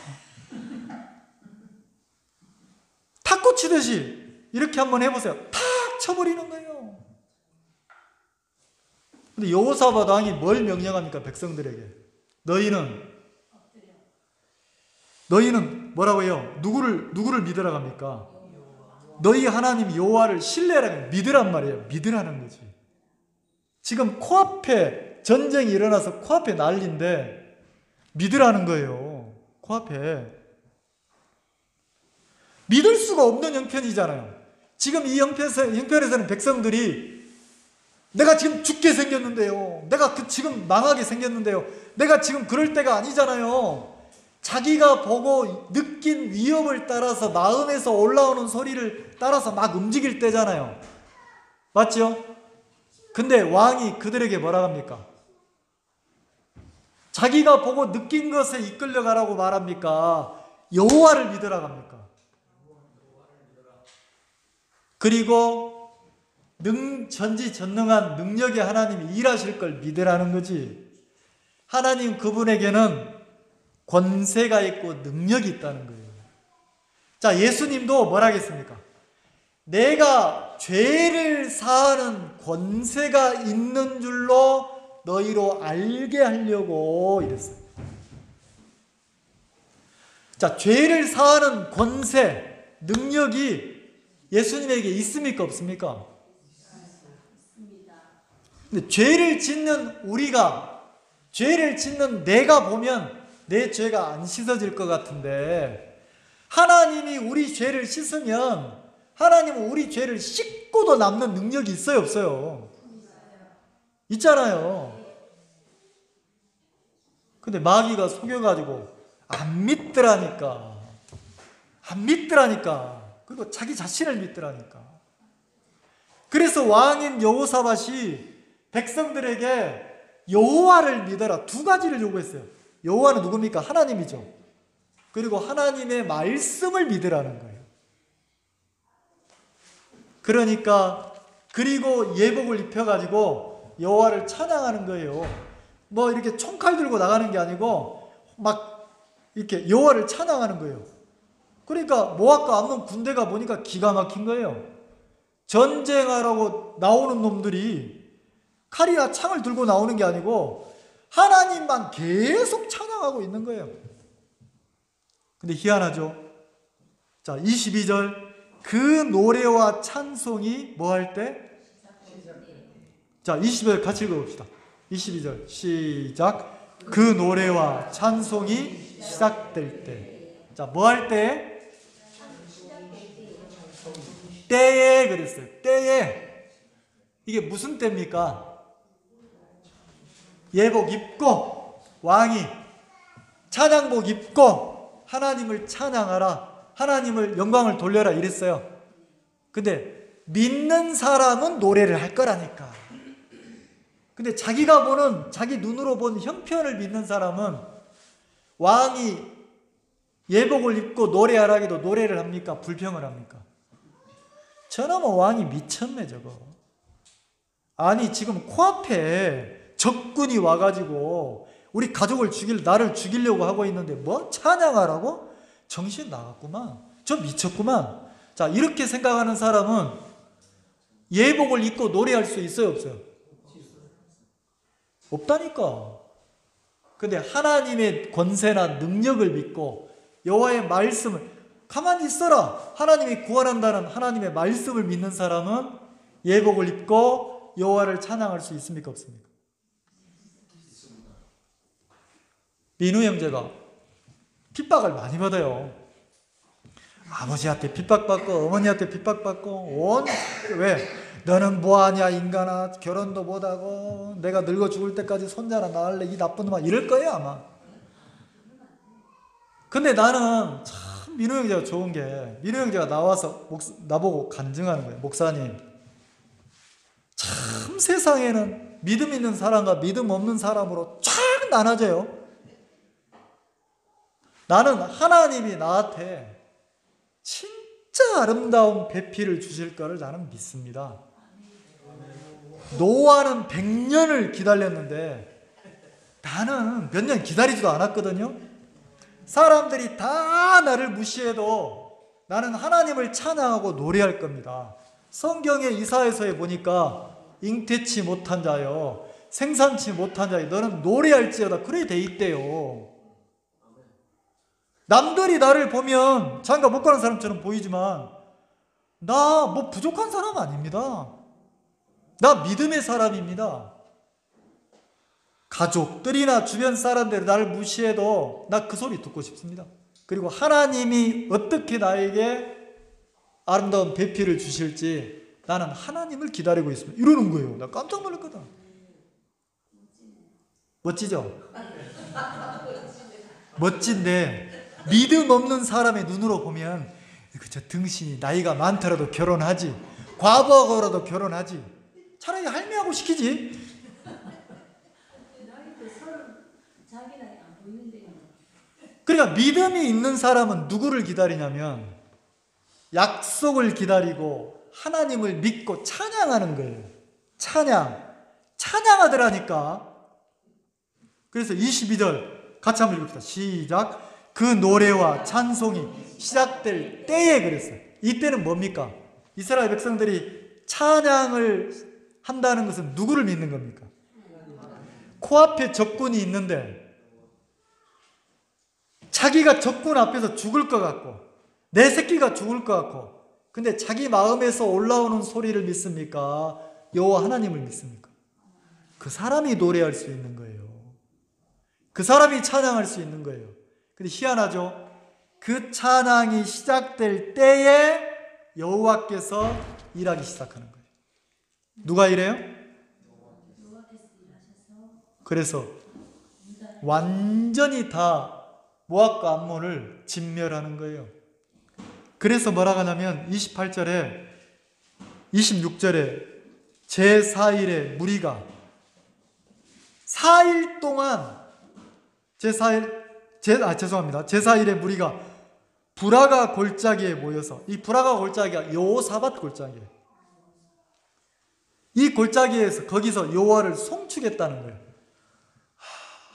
[SPEAKER 1] 탁구 치듯이 이렇게 한번 해보세요. 탁 쳐버리는 거예요. 근데 여호사밧 왕이 뭘 명령합니까? 백성들에게 너희는 뭐라고 해요? 누구를 믿으라고 합니까? 너희 하나님 여호와를 신뢰하라고, 믿으란 말이에요. 믿으라는 거지. 지금 코앞에 전쟁이 일어나서 코앞에 난리인데 믿으라는 거예요. 코앞에. 믿을 수가 없는 형편이잖아요. 지금 이 형편에서는 백성들이 내가 지금 죽게 생겼는데요. 내가 지금 망하게 생겼는데요. 내가 지금 그럴 때가 아니잖아요. 자기가 보고 느낀 위협을 따라서 마음에서 올라오는 소리를 따라서 막 움직일 때잖아요. 맞죠? 근데 왕이 그들에게 뭐라 합니까? 자기가 보고 느낀 것에 이끌려가라고 말합니까? 여호와를 믿으라고 합니까? 그리고 전지전능한 능력의 하나님이 일하실 걸 믿으라는 거지. 하나님 그분에게는 권세가 있고 능력이 있다는 거예요. 자, 예수님도 뭐라 하겠습니까? 내가 죄를 사하는 권세가 있는 줄로 너희로 알게 하려고 이랬어요. 자, 죄를 사하는 권세, 능력이 예수님에게 있습니까? 없습니까? 근데 죄를 짓는 우리가, 죄를 짓는 내가 보면 내 죄가 안 씻어질 것 같은데, 하나님이 우리 죄를 씻으면 하나님은 우리 죄를 씻고도 남는 능력이 있어요, 없어요? 있잖아요. 근데 마귀가 속여가지고 안 믿더라니까. 그리고 자기 자신을 믿더라니까. 그래서 왕인 여호사밧이 백성들에게 여호와를 믿어라, 두 가지를 요구했어요. 여호와는 누굽니까? 하나님이죠. 그리고 하나님의 말씀을 믿으라는 거예요. 그러니까 그리고 예복을 입혀가지고 여호와를 찬양하는 거예요. 뭐 이렇게 총칼 들고 나가는 게 아니고 막 이렇게 여호와를 찬양하는 거예요. 그러니까 모압과 암몬 군대가 보니까 기가 막힌 거예요. 전쟁하라고 나오는 놈들이 칼이나 창을 들고 나오는 게 아니고 하나님만 계속 찬양하고 있는 거예요. 근데 희한하죠. 자, 22절, 그 노래와 찬송이 뭐 할 때? 자, 22절 같이 읽어봅시다. 22절 시작. 그 노래와 찬송이 시작될 때. 자, 뭐 할 때? 때에 그랬어요. 때에. 이게 무슨 때입니까? 예복 입고 왕이 찬양복 입고 하나님을 찬양하라, 하나님을 영광을 돌려라 이랬어요. 근데 믿는 사람은 노래를 할 거라니까. 근데 자기가 보는, 자기 눈으로 본 형편을 믿는 사람은 왕이 예복을 입고 노래하라 해도 노래를 합니까? 불평을 합니까? 저놈은 왕이 미쳤네 저거. 아니 지금 코앞에 적군이 와가지고 우리 가족을 나를 죽이려고 하고 있는데 뭐 찬양하라고? 정신 나갔구만. 저 미쳤구만. 자, 이렇게 생각하는 사람은 예복을 입고 노래할 수 있어요, 없어요? 없다니까. 근데 하나님의 권세나 능력을 믿고 여호와의 말씀을, 가만히 있어라, 하나님이 구원한다는 하나님의 말씀을 믿는 사람은 예복을 입고 여호와를 찬양할 수 있습니까? 없습니까? 민우 형제가 핍박을 많이 받아요. 아버지한테 핍박받고 어머니한테 핍박받고 왜? 너는 뭐하냐 인간아, 결혼도 못하고 내가 늙어 죽을 때까지 손자나 낳을래 이 나쁜 놈아, 이럴 거예요 아마. 근데 나는 참 민우 형제가 좋은 게, 민우 형제가 나와서 나보고 간증하는 거예요. 목사님, 참 세상에는 믿음 있는 사람과 믿음 없는 사람으로 쫙 나눠져요. 나는 하나님이 나한테 진짜 아름다운 배필을 주실 거를 나는 믿습니다. 노아는 100년을 기다렸는데 나는 몇 년 기다리지도 않았거든요. 사람들이 다 나를 무시해도 나는 하나님을 찬양하고 노래할 겁니다. 성경의 이사야서에 보니까 잉태치 못한 자여 생산치 못한 자여 너는 노래할지어다, 그래 돼 있대요. 남들이 나를 보면 장가 못 가는 사람처럼 보이지만 나 뭐 부족한 사람 아닙니다. 나 믿음의 사람입니다. 가족들이나 주변 사람들이 나를 무시해도 나 그 소리 듣고 싶습니다. 그리고 하나님이 어떻게 나에게 아름다운 배필을 주실지 나는 하나님을 기다리고 있습니다. 이러는 거예요. 나 깜짝 놀랐거든. 멋지죠? 멋진데 믿음 없는 사람의 눈으로 보면 저 등신이 나이가 많더라도 결혼하지, 과부하고라도 결혼하지, 차라리 할매하고 시키지. 그러니까 믿음이 있는 사람은 누구를 기다리냐면 약속을 기다리고 하나님을 믿고 찬양하는 거예요. 찬양하더라니까. 그래서 22절 같이 한번 읽읍시다. 시작. 그 노래와 찬송이 시작될 때에 그랬어요. 이때는 뭡니까? 이스라엘 백성들이 찬양을 한다는 것은 누구를 믿는 겁니까? 코앞에 적군이 있는데 자기가 적군 앞에서 죽을 것 같고 내 새끼가 죽을 것 같고 근데 자기 마음에서 올라오는 소리를 믿습니까? 여호와 하나님을 믿습니까? 그 사람이 노래할 수 있는 거예요. 그 사람이 찬양할 수 있는 거예요. 근데 희한하죠? 그 찬양이 시작될 때에 여호와께서 일하기 시작하는 거예요. 누가 이래요? 그래서 완전히 다 모압과 암몬을 진멸하는 거예요. 그래서 뭐라고 하냐면 28절에 26절에 제4일에 무리가 4일 동안 제4일에 무리가 브라가 골짜기에 모여서 이 브라가 골짜기가 여호사밧 골짜기예요. 이 골짜기에서 거기서 여호와를 송축했다는 거예요.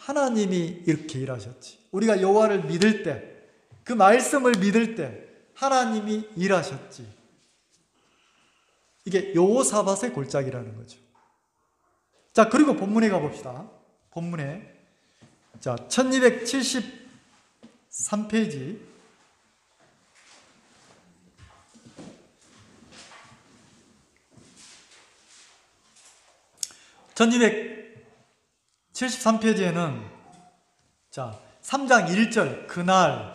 [SPEAKER 1] 하나님이 이렇게 일하셨지. 우리가 여호와를 믿을 때, 그 말씀을 믿을 때 하나님이 일하셨지. 이게 여호사밧의 골짜기라는 거죠. 자, 그리고 본문에 가봅시다. 본문에 자 1273페이지 1273페이지에는 자 3장 1절 그날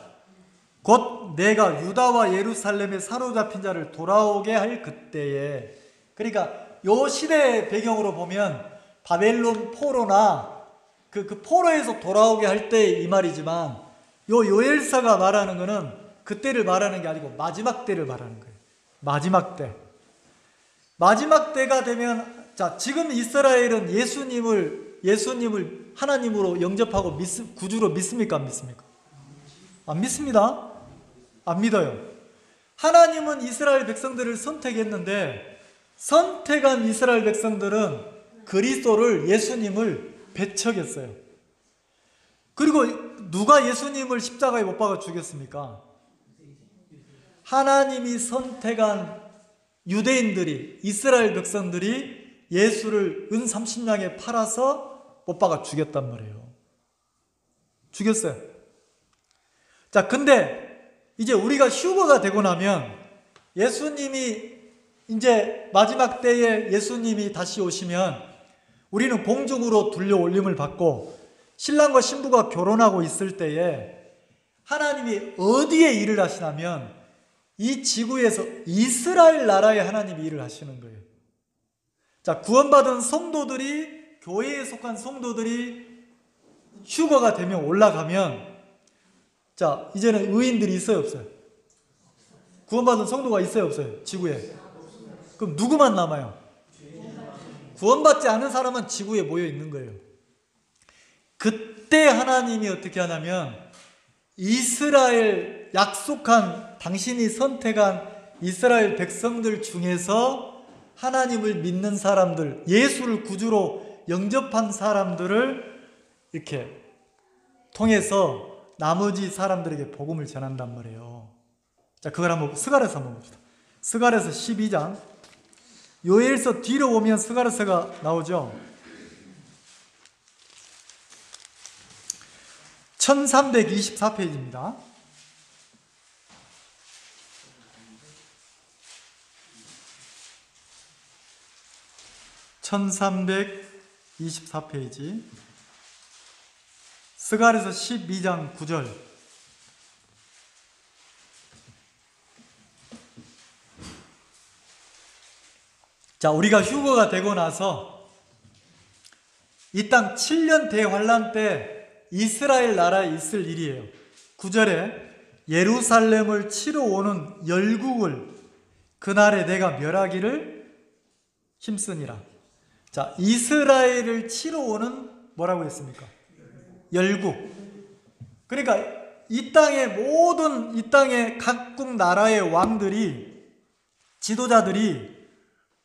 [SPEAKER 1] 곧 내가 유다와 예루살렘에 사로잡힌 자를 돌아오게 할 그때에, 그러니까 요 시대의 배경으로 보면 바벨론 포로나 그 포로에서 돌아오게 할 때 이 말이지만 요 요엘서가 말하는 거는 그때를 말하는 게 아니고 마지막 때를 말하는 거예요. 마지막 때. 마지막 때가 되면 자 지금 이스라엘은 예수님을 하나님으로 영접하고 구주로 믿습니까? 안 믿습니까? 안 믿습니다. 안 믿어요. 하나님은 이스라엘 백성들을 선택했는데 선택한 이스라엘 백성들은 그리스도를 예수님을 배척했어요. 그리고 누가 예수님을 십자가에 못 박아 죽였습니까? 하나님이 선택한 유대인들이 이스라엘 백성들이 예수를 은 30냥에 팔아서 못 박아 죽였단 말이에요. 죽였어요. 자, 근데 이제 우리가 휴거가 되고 나면 예수님이 이제 마지막 때에 예수님이 다시 오시면 우리는 공중으로 들려 올림을 받고 신랑과 신부가 결혼하고 있을 때에 하나님이 어디에 일을 하시냐면 이 지구에서 이스라엘 나라에 하나님이 일을 하시는 거예요. 자, 구원받은 성도들이, 교회에 속한 성도들이 휴거가 되면 올라가면 자, 이제는 의인들이 있어요, 없어요? 구원받은 성도가 있어요, 없어요? 지구에. 그럼 누구만 남아요? 구원받지 않은 사람은 지구에 모여 있는 거예요. 그때 하나님이 어떻게 하냐면 이스라엘 약속한 당신이 선택한 이스라엘 백성들 중에서 하나님을 믿는 사람들, 예수를 구주로 영접한 사람들을 이렇게 통해서 나머지 사람들에게 복음을 전한단 말이에요. 자, 그걸 한번 스가랴서 한번 봅시다. 스가랴서 12장. 요엘서 뒤로 오면 스가랴서가 나오죠. 1324페이지입니다. (1324페이지) 스가랴서 12장 9절. 자, 우리가 휴거가 되고 나서 이 땅 7년 대환란 때 이스라엘 나라에 있을 일이에요. 9절에 예루살렘을 치러 오는 열국을 그날에 내가 멸하기를 힘쓰니라. 자, 이스라엘을 치러 오는 뭐라고 했습니까? 열국. 그러니까 이 땅의 각국 나라의 왕들이, 지도자들이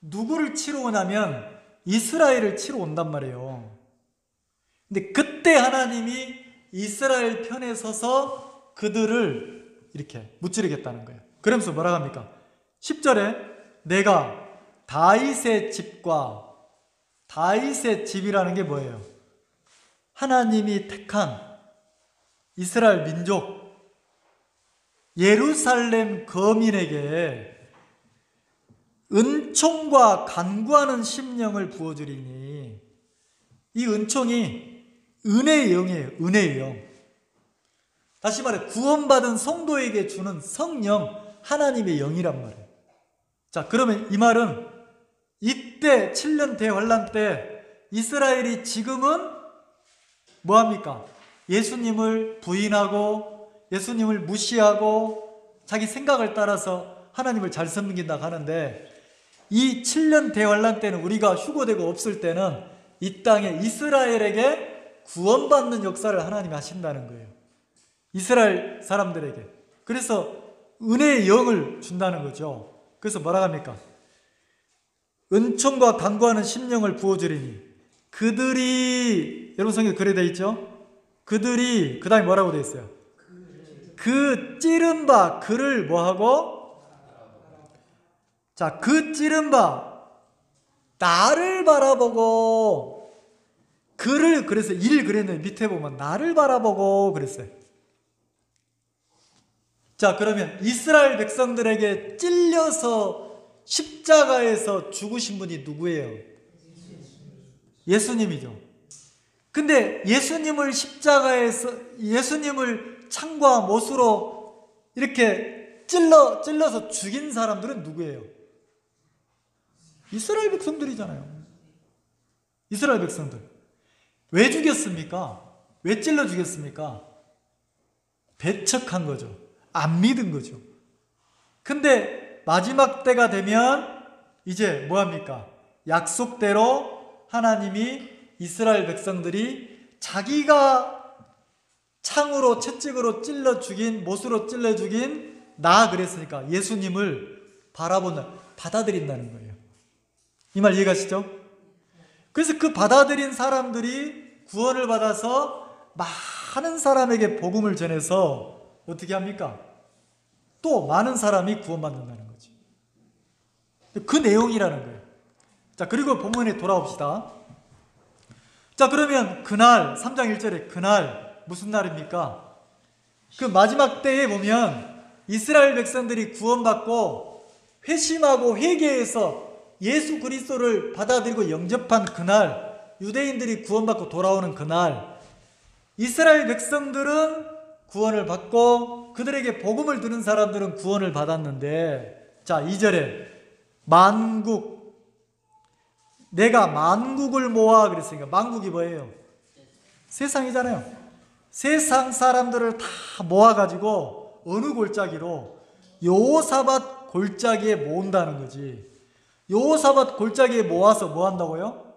[SPEAKER 1] 누구를 치러 오냐면 이스라엘을 치러 온단 말이에요. 근데 그때 하나님이 이스라엘 편에 서서 그들을 이렇게 무찌르겠다는 거예요. 그러면서 뭐라고 합니까? 10절에 내가 다윗의 집이라는 게 뭐예요? 하나님이 택한 이스라엘 민족 예루살렘 거민에게 은총과 간구하는 심령을 부어주리니, 이 은총이 은혜의 영이에요. 은혜의 영. 다시 말해 구원받은 성도에게 주는 성령, 하나님의 영이란 말이에요. 자, 그러면 이 말은 이때 7년 대환란 때 이스라엘이 지금은 뭐합니까? 예수님을 부인하고 예수님을 무시하고 자기 생각을 따라서 하나님을 잘 섬긴다고 하는데, 이 7년 대환란 때는 우리가 휴거되고 없을 때는 이 땅에 이스라엘에게 구원받는 역사를 하나님이 하신다는 거예요. 이스라엘 사람들에게. 그래서 은혜의 영을 준다는 거죠. 그래서 뭐라고 합니까? 은총과 간구하는 심령을 부어주리니 그들이, 여러분 성경에 그래 되어 있죠? 그들이, 그 다음에 뭐라고 되어 있어요? 그 찌른 바 그를 뭐하고? 자, 그 찌른 바 나를 바라보고, 그를, 그래서 일 그랬는데 밑에 보면 나를 바라보고 그랬어요. 자, 그러면 이스라엘 백성들에게 찔려서 십자가에서 죽으신 분이 누구예요? 예수님이죠. 근데 예수님을 십자가에서, 예수님을 창과 못으로 이렇게 찔러서 죽인 사람들은 누구예요? 이스라엘 백성들이잖아요. 이스라엘 백성들. 왜 죽였습니까? 왜 찔러 죽였습니까? 배척한 거죠. 안 믿은 거죠. 근데 마지막 때가 되면 이제 뭐합니까? 약속대로 하나님이 이스라엘 백성들이 자기가 창으로 채찍으로 찔러 죽인, 못으로 찔러 죽인 나 그랬으니까 예수님을 받아들인다는 거예요. 이 말 이해가시죠? 그래서 그 받아들인 사람들이 구원을 받아서 많은 사람에게 복음을 전해서 어떻게 합니까? 또 많은 사람이 구원받는다는 거지. 그 내용이라는 거예요. 자, 그리고 본문에 돌아옵시다. 자, 그러면 그날 3장 1절에 그날 무슨 날입니까? 그 마지막 때에 보면 이스라엘 백성들이 구원받고 회심하고 회개해서 예수 그리스도를 받아들이고 영접한 그날, 유대인들이 구원받고 돌아오는 그날, 이스라엘 백성들은 구원을 받고 그들에게 복음을 들은 사람들은 구원을 받았는데, 자 2절에 만국, 내가 만국을 모아 그랬으니까 만국이 뭐예요? 세상이잖아요. 세상 사람들을 다 모아가지고 어느 골짜기로? 여호사밧 골짜기에 모은다는 거지. 여호사밧 골짜기에 모아서 뭐 한다고요?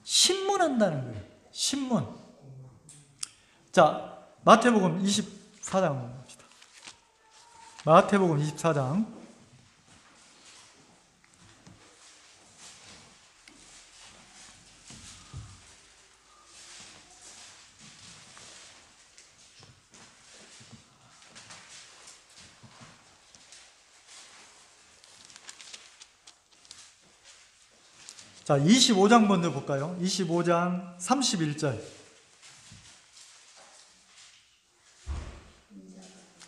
[SPEAKER 1] 신문한다는 거예요. 신문. 자, 마태복음 24장 봅시다. 마태복음 24장. 자, 25장 먼저 볼까요? 25장 31절.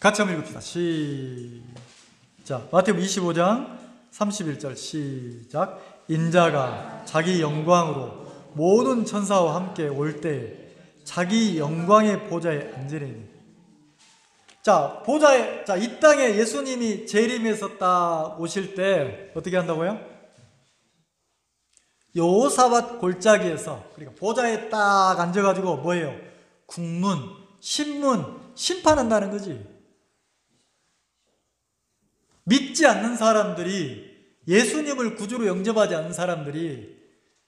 [SPEAKER 1] 같이 한번 읽읍시다. 시작. 마태복음 25장 31절 시작. 인자가 자기 영광으로 모든 천사와 함께 올 때에 자기 영광의 보좌에 앉으리니. 자, 보좌에, 자, 이 땅에 예수님이 재림에서 딱 오실 때 어떻게 한다고요? 여호사밧 골짜기에서, 그러니까 보좌에 딱 앉아가지고 뭐예요? 국문, 신문, 심판한다는 거지. 믿지 않는 사람들이, 예수님을 구주로 영접하지 않는 사람들이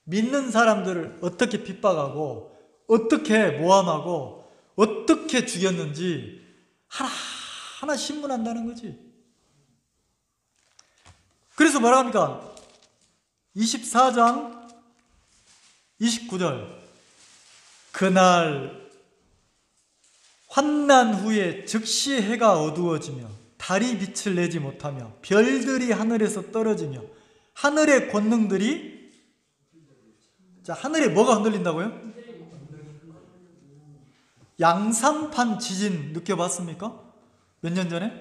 [SPEAKER 1] 믿는 사람들을 어떻게 핍박하고 어떻게 모함하고 어떻게 죽였는지 하나하나 신문한다는 거지. 그래서 뭐라 합니까? 24장 29절. 그날 환난 후에 즉시 해가 어두워지며 달이 빛을 내지 못하며 별들이 하늘에서 떨어지며 하늘의 권능들이, 자, 하늘에 뭐가 흔들린다고요? 양산판 지진 느껴봤습니까? 몇 년 전에?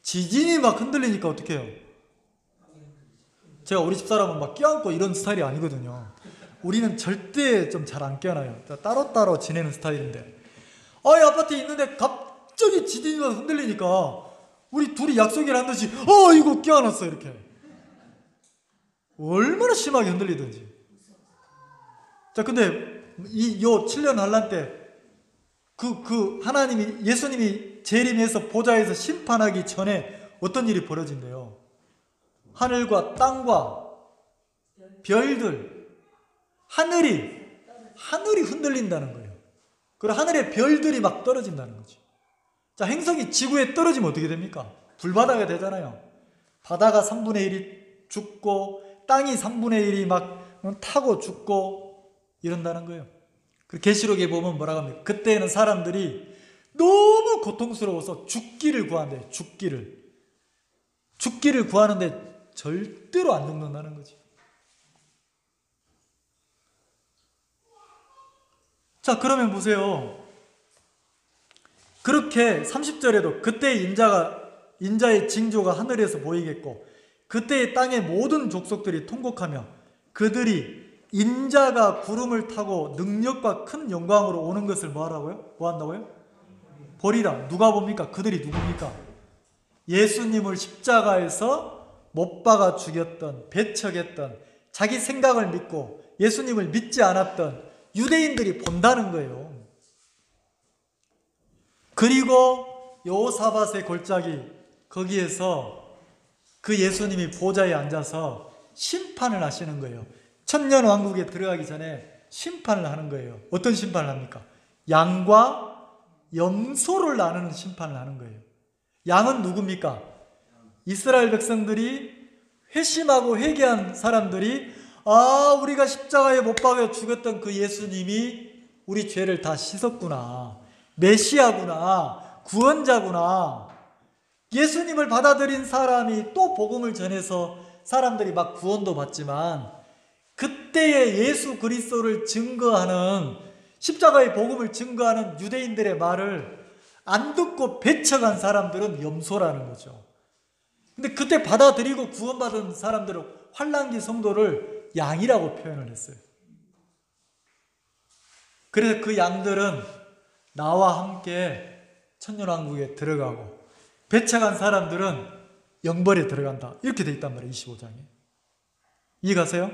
[SPEAKER 1] 지진이 막 흔들리니까 어떻게 해요? 제가 우리 집사람은 막 껴안고 이런 스타일이 아니거든요. 우리는 절대 좀 잘 안 껴안아요. 따로따로 지내는 스타일인데, 이 아파트에 있는데 갑자기 지진이 막 흔들리니까 우리 둘이 약속을 한 듯이 이거 껴안았어. 이렇게 얼마나 심하게 흔들리든지. 자, 근데 요 7년 환란 때 하나님이, 예수님이 재림해서 보좌에서 심판하기 전에 어떤 일이 벌어진대요? 하늘과 땅과 별들, 하늘이 흔들린다는 거예요. 그리고 하늘의 별들이 막 떨어진다는 거죠. 자, 행성이 지구에 떨어지면 어떻게 됩니까? 불바다가 되잖아요. 바다가 3분의 1이 죽고 땅이 3분의 1이 막 타고 죽고 이런다는 거예요. 그 계시록에 보면 뭐라고 합니까? 그때는 사람들이 너무 고통스러워서 죽기를 구한대요. 죽기를 구하는데 절대로 안 죽는다는 거지. 자, 그러면 보세요. 그렇게 30절에도 그때의 인자의 징조가 하늘에서 보이겠고 그때의 땅의 모든 족속들이 통곡하며 그들이 인자가 구름을 타고 능력과 큰 영광으로 오는 것을 뭐 한다고요? 보리라. 누가 봅니까? 그들이 누굽니까? 예수님을 십자가에서 못 박아 죽였던, 배척했던, 자기 생각을 믿고 예수님을 믿지 않았던 유대인들이 본다는 거예요. 그리고 여호사밧의 골짜기, 거기에서 그 예수님이 보좌에 앉아서 심판을 하시는 거예요. 천년 왕국에 들어가기 전에 심판을 하는 거예요. 어떤 심판을 합니까? 양과 염소를 나누는 심판을 하는 거예요. 양은 누굽니까? 이스라엘 백성들이 회심하고 회개한 사람들이 우리가 십자가에 못 박여 죽었던 그 예수님이 우리 죄를 다 씻었구나, 메시아구나, 구원자구나. 예수님을 받아들인 사람이 또 복음을 전해서 사람들이 막 구원도 받지만 그때의 예수 그리스도를 증거하는, 십자가의 복음을 증거하는 유대인들의 말을 안 듣고 배척한 사람들은 염소라는 거죠. 근데 그때 받아들이고 구원받은 사람들은 환란기 성도를 양이라고 표현을 했어요. 그래서 그 양들은 나와 함께 천년왕국에 들어가고 배척한 사람들은 영벌에 들어간다. 이렇게 돼 있단 말이에요. 25장에. 이해가세요?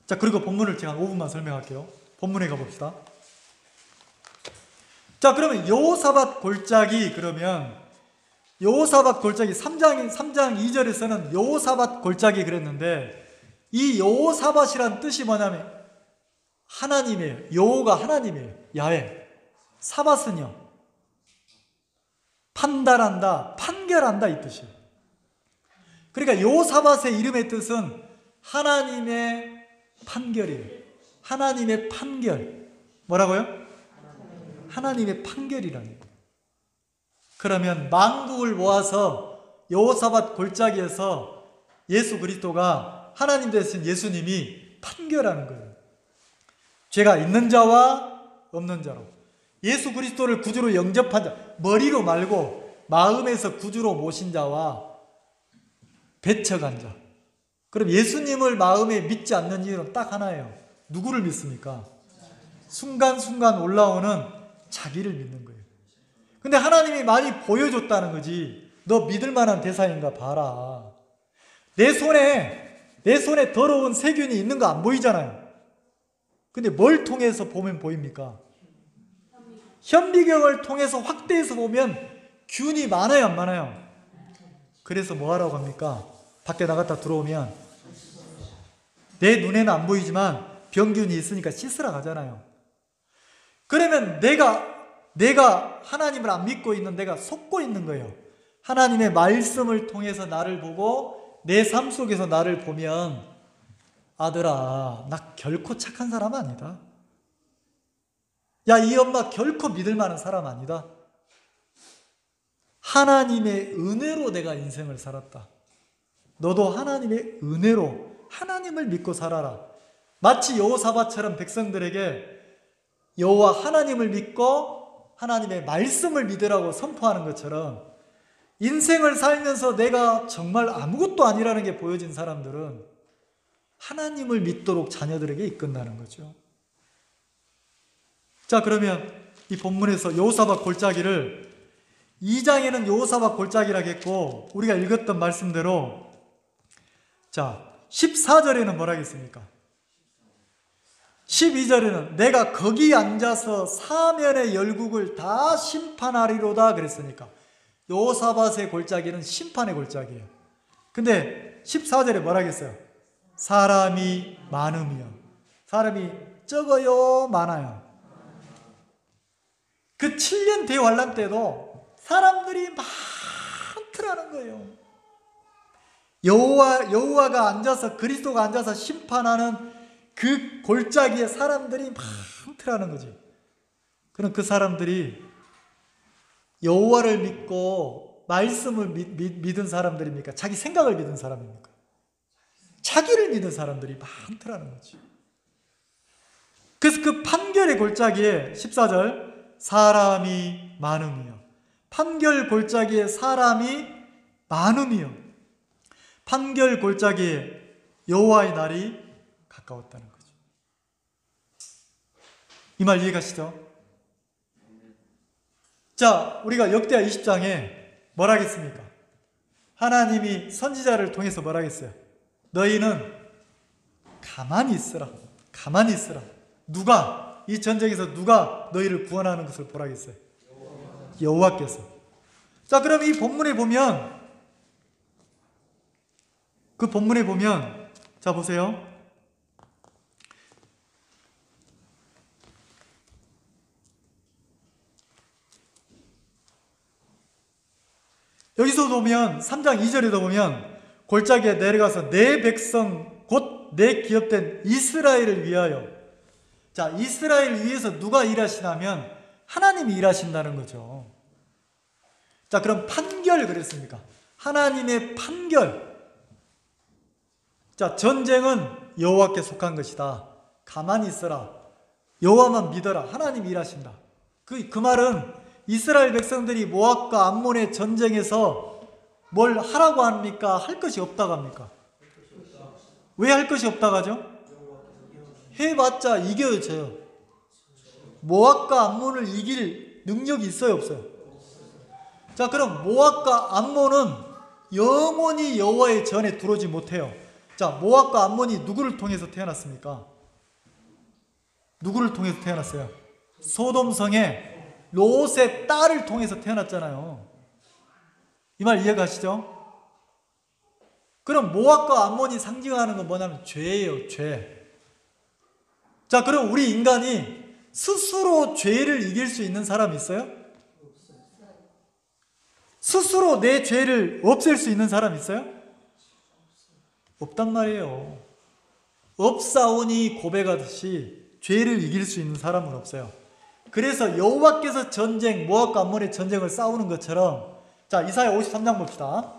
[SPEAKER 1] 자, 그리고 본문을 제가 한 5분만 설명할게요. 본문에 가봅시다. 자, 그러면 여호사밧 골짜기, 여호사밧 골짜기 3장 2절에서는 여호사밧 골짜기 그랬는데, 이 여호사밧이란 뜻이 뭐냐면 하나님이에요. 여호가 하나님이에요. 야훼. 사밧은요, 판단한다, 판결한다 이 뜻이에요. 그러니까 여호사밧의 이름의 뜻은 하나님의 판결이에요. 하나님의 판결. 뭐라고요? 하나님의 판결이라는 거예요. 그러면 만국을 모아서 여호사밧 골짜기에서 예수 그리스도가, 하나님 되신 예수님이 판결하는 거예요. 죄가 있는 자와 없는 자로, 예수 그리스도를 구주로 영접한 자, 머리로 말고 마음에서 구주로 모신 자와 배척한 자. 그럼 예수님을 마음에 믿지 않는 이유는 딱 하나예요. 누구를 믿습니까? 순간순간 올라오는 자기를 믿는 거예요. 근데 하나님이 많이 보여줬다는 거지. 너 믿을 만한 대상인가 봐라. 내 손에 더러운 세균이 있는 거 안 보이잖아요. 근데 뭘 통해서 보면 보입니까? 현미경을 통해서 확대해서 보면 균이 많아요, 안 많아요? 그래서 뭐 하라고 합니까? 밖에 나갔다 들어오면 내 눈에는 안 보이지만 병균이 있으니까 씻으러 가잖아요. 그러면 내가 하나님을 안 믿고 있는 내가 속고 있는 거예요. 하나님의 말씀을 통해서 나를 보고 내 삶 속에서 나를 보면, 아들아, 나 결코 착한 사람 아니다. 야, 이 엄마 결코 믿을 만한 사람 아니다. 하나님의 은혜로 내가 인생을 살았다. 너도 하나님의 은혜로 하나님을 믿고 살아라. 마치 여호사밧처럼 백성들에게 여호와 하나님을 믿고 하나님의 말씀을 믿으라고 선포하는 것처럼 인생을 살면서 내가 정말 아무것도 아니라는 게 보여진 사람들은 하나님을 믿도록 자녀들에게 이끈다는 거죠. 자, 그러면 이 본문에서 여호사밧 골짜기를 2장에는 여호사밧 골짜기라고 했고 우리가 읽었던 말씀대로 자 14절에는 뭐라 했습니까? 12절에는 내가 거기 앉아서 사면의 열국을 다 심판하리로다 그랬으니까 여호사밧의 골짜기는 심판의 골짜기예요. 근데 14절에 뭐라 했어요? 사람이 많으며 사람이 적어요 많아요? 그 7년 대환란 때도 사람들이 많더라는 거예요. 여호와가 앉아서 그리스도가 앉아서 심판하는 그 골짜기에 사람들이 많더라는 거지. 그럼 그 사람들이 여호와를 믿고 말씀을 믿은 사람들입니까? 자기 생각을 믿은 사람입니까? 자기를 믿은 사람들이 많더라는 거지. 그래서 그 판결의 골짜기에 14절 사람이 많으며 판결 골짜기에 사람이 많으며 판결 골짜기에 여호와의 날이 가까웠다는 거죠. 이 말 이해가시죠? 자, 우리가 역대하 20장에 뭐라 하겠습니까? 하나님이 선지자를 통해서 뭐라 하겠어요? 너희는 가만히 있으라. 가만히 있으라. 누가? 이 전쟁에서 누가 너희를 구원하는 것을 보라 하겠어요? 여호와께서. 자, 그럼 이 본문에 보면 그 본문에 보면 자 보세요. 여기서 보면 3장 2절에도 보면 골짜기에 내려가서 내 백성 곧 내 기업된 이스라엘을 위하여. 자, 이스라엘을 위해서 누가 일하시냐면 하나님이 일하신다는 거죠. 자, 그럼 판결 그랬습니까? 하나님의 판결. 자, 전쟁은 여호와께 속한 것이다. 가만히 있어라. 여호와만 믿어라. 하나님이 일하신다. 그 말은 이스라엘 백성들이 모압과 암몬의 전쟁에서 뭘 하라고 합니까? 할 것이 없다고 합니까? 왜 할 것이 없다고 하죠? 해봤자 이겨요, 져요. 모압과 암몬을 이길 능력이 있어요, 없어요? 자, 그럼 모압과 암몬은 영원히 여호와의 전에 들어오지 못해요. 자, 모압과 암몬이 누구를 통해서 태어났습니까? 누구를 통해서 태어났어요? 소돔성의 롯의 딸을 통해서 태어났잖아요. 이 말 이해가시죠? 그럼 모압과 암몬이 상징하는 건 뭐냐면 죄예요, 죄. 자, 그럼 우리 인간이 스스로 죄를 이길 수 있는 사람이 있어요? 스스로 내 죄를 없앨 수 있는 사람 있어요? 없단 말이에요. 없사오니 고백하듯이 죄를 이길 수 있는 사람은 없어요. 그래서 여호와께서 전쟁, 모압과 암몬의 전쟁을 싸우는 것처럼 자, 이사야 53장 봅시다.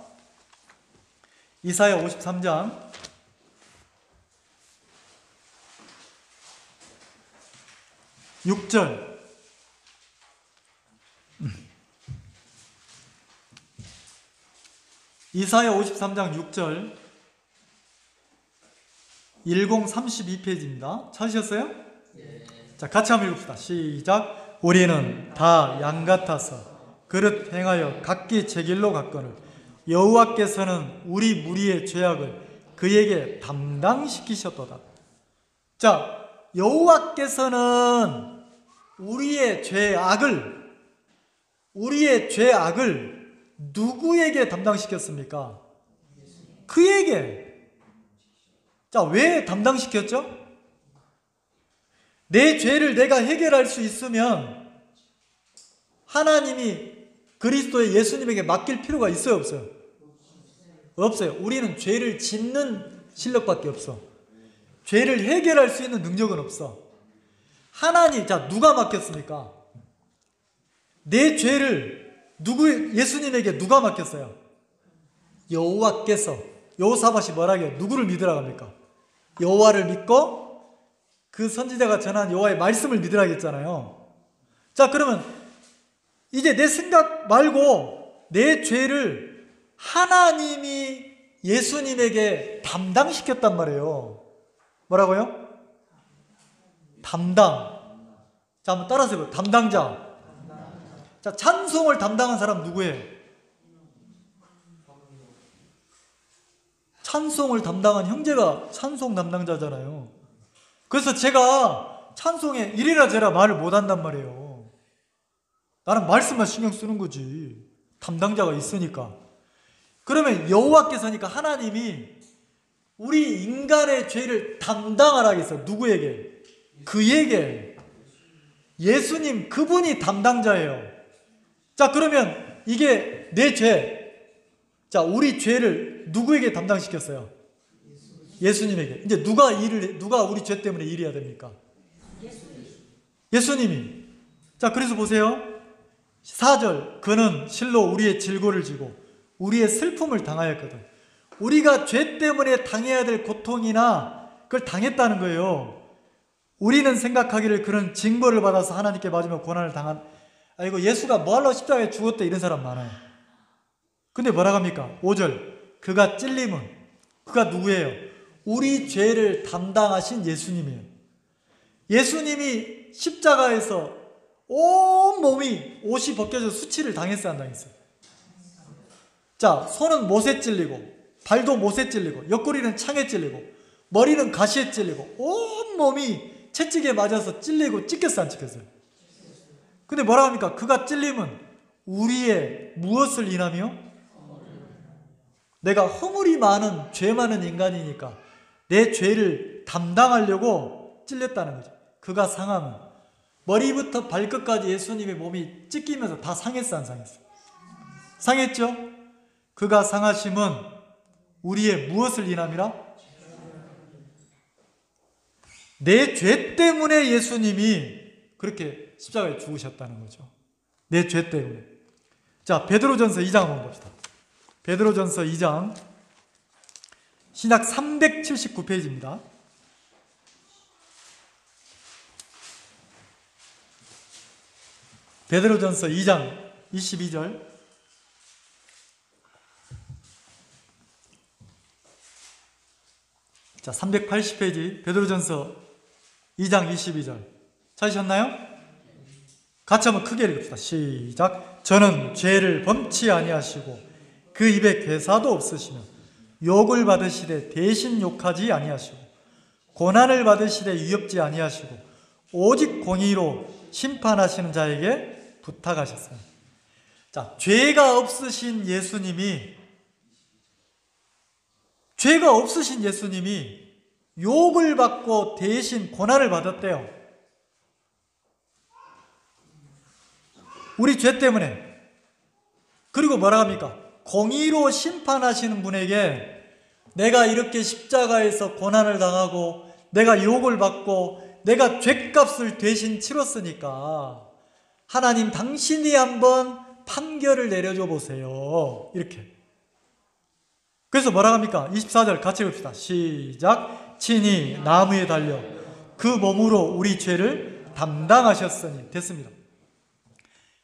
[SPEAKER 1] 이사야 53장 6절. 이사야 53장 6절 1032페이지입니다. 찾으셨어요? 네. 자, 같이 한번 읽읍시다. 시작. 우리는 다 양 같아서 그릇 행하여 각기 제 길로 갔거늘 여호와께서는 우리 무리의 죄악을 그에게 담당시키셨도다. 자, 여호와께서는 우리의 죄악을 누구에게 담당시켰습니까? 그에게. 자, 왜 담당시켰죠? 내 죄를 내가 해결할 수 있으면 하나님이 그리스도의 예수님에게 맡길 필요가 있어요, 없어요? 없어요. 우리는 죄를 짓는 실력밖에 없어. 죄를 해결할 수 있는 능력은 없어. 하나님, 자, 누가 맡겼습니까? 내 죄를 예수님에게 누가 맡겼어요? 여호와께서. 여호사밧이 뭐라 해요? 누구를 믿으라고 합니까? 여호와를 믿고 그 선지자가 전한 여호와의 말씀을 믿으라 했잖아요. 자, 그러면 이제 내 생각 말고 내 죄를 하나님이 예수님에게 담당시켰단 말이에요. 뭐라고요? 담당. 자, 한번 따라서 해봐요. 담당자. 자, 찬송을 담당한 사람 누구예요? 찬송을 담당한 형제가 찬송 담당자잖아요. 그래서 제가 찬송에 이래라 저래라 말을 못한단 말이에요. 나는 말씀만 신경 쓰는 거지. 담당자가 있으니까. 그러면 여호와께서니까 하나님이 우리 인간의 죄를 담당하라 했어요. 누구에게? 그에게. 예수님 그분이 담당자예요. 자, 그러면 이게 내 죄. 자, 우리 죄를 누구에게 담당시켰어요? 예수님에게. 이제 누가 우리 죄 때문에 일해야 됩니까? 예수님이. 자, 그래서 보세요. 4절. 그는 실로 우리의 질고를 지고 우리의 슬픔을 당하였거든. 우리가 죄 때문에 당해야 될 고통이나 그걸 당했다는 거예요. 우리는 생각하기를 그는 징벌을 받아서 하나님께 맞으며 고난을 당한, 아이고 예수가 뭐하러 십자가에 죽었대, 이런 사람 많아요. 근데 뭐라고 합니까? 5절. 그가 찔림은, 그가 누구예요? 우리 죄를 담당하신 예수님이에요. 예수님이 십자가에서 온 몸이, 옷이 벗겨져 수치를 당했어요, 안 당했어요? 자, 손은 못에 찔리고 발도 못에 찔리고 옆구리는 창에 찔리고 머리는 가시에 찔리고 온 몸이 채찍에 맞아서 찔리고 찢겼어요, 안 찢겼어요? 근데 뭐라고 합니까? 그가 찔림은 우리의 무엇을 인하며? 내가 허물이 많은, 죄 많은 인간이니까 내 죄를 담당하려고 찔렸다는 거죠. 그가 상함은, 머리부터 발끝까지 예수님의 몸이 찢기면서 다 상했어, 안 상했어? 상했죠? 그가 상하심은 우리의 무엇을 인함이라? 내 죄 때문에 예수님이 그렇게 십자가에 죽으셨다는 거죠. 내 죄 때문에. 자, 베드로전서 2장 한번 봅시다. 베드로전서 2장, 신약 379페이지입니다. 베드로전서 2장 22절. 자, 380페이지 베드로전서 2장 22절. 찾으셨나요? 같이 한번 크게 읽읍시다. 시작. 저는 죄를 범치 아니하시고 그 입에 괴사도 없으시며 욕을 받으시되 대신 욕하지 아니하시고 고난을 받으시되 위협지 아니하시고 오직 공의로 심판하시는 자에게 부탁하셨어요. 자, 죄가 없으신 예수님이 욕을 받고 대신 고난을 받았대요. 우리 죄 때문에. 그리고 뭐라 합니까? 공의로 심판하시는 분에게 내가 이렇게 십자가에서 고난을 당하고 내가 욕을 받고 내가 죄값을 대신 치렀으니까 하나님 당신이 한번 판결을 내려줘 보세요. 이렇게. 그래서 뭐라 합니까? 24절 같이 읽읍시다. 시작. 친히 나무에 달려 그 몸으로 우리 죄를 담당하셨으니. 됐습니다.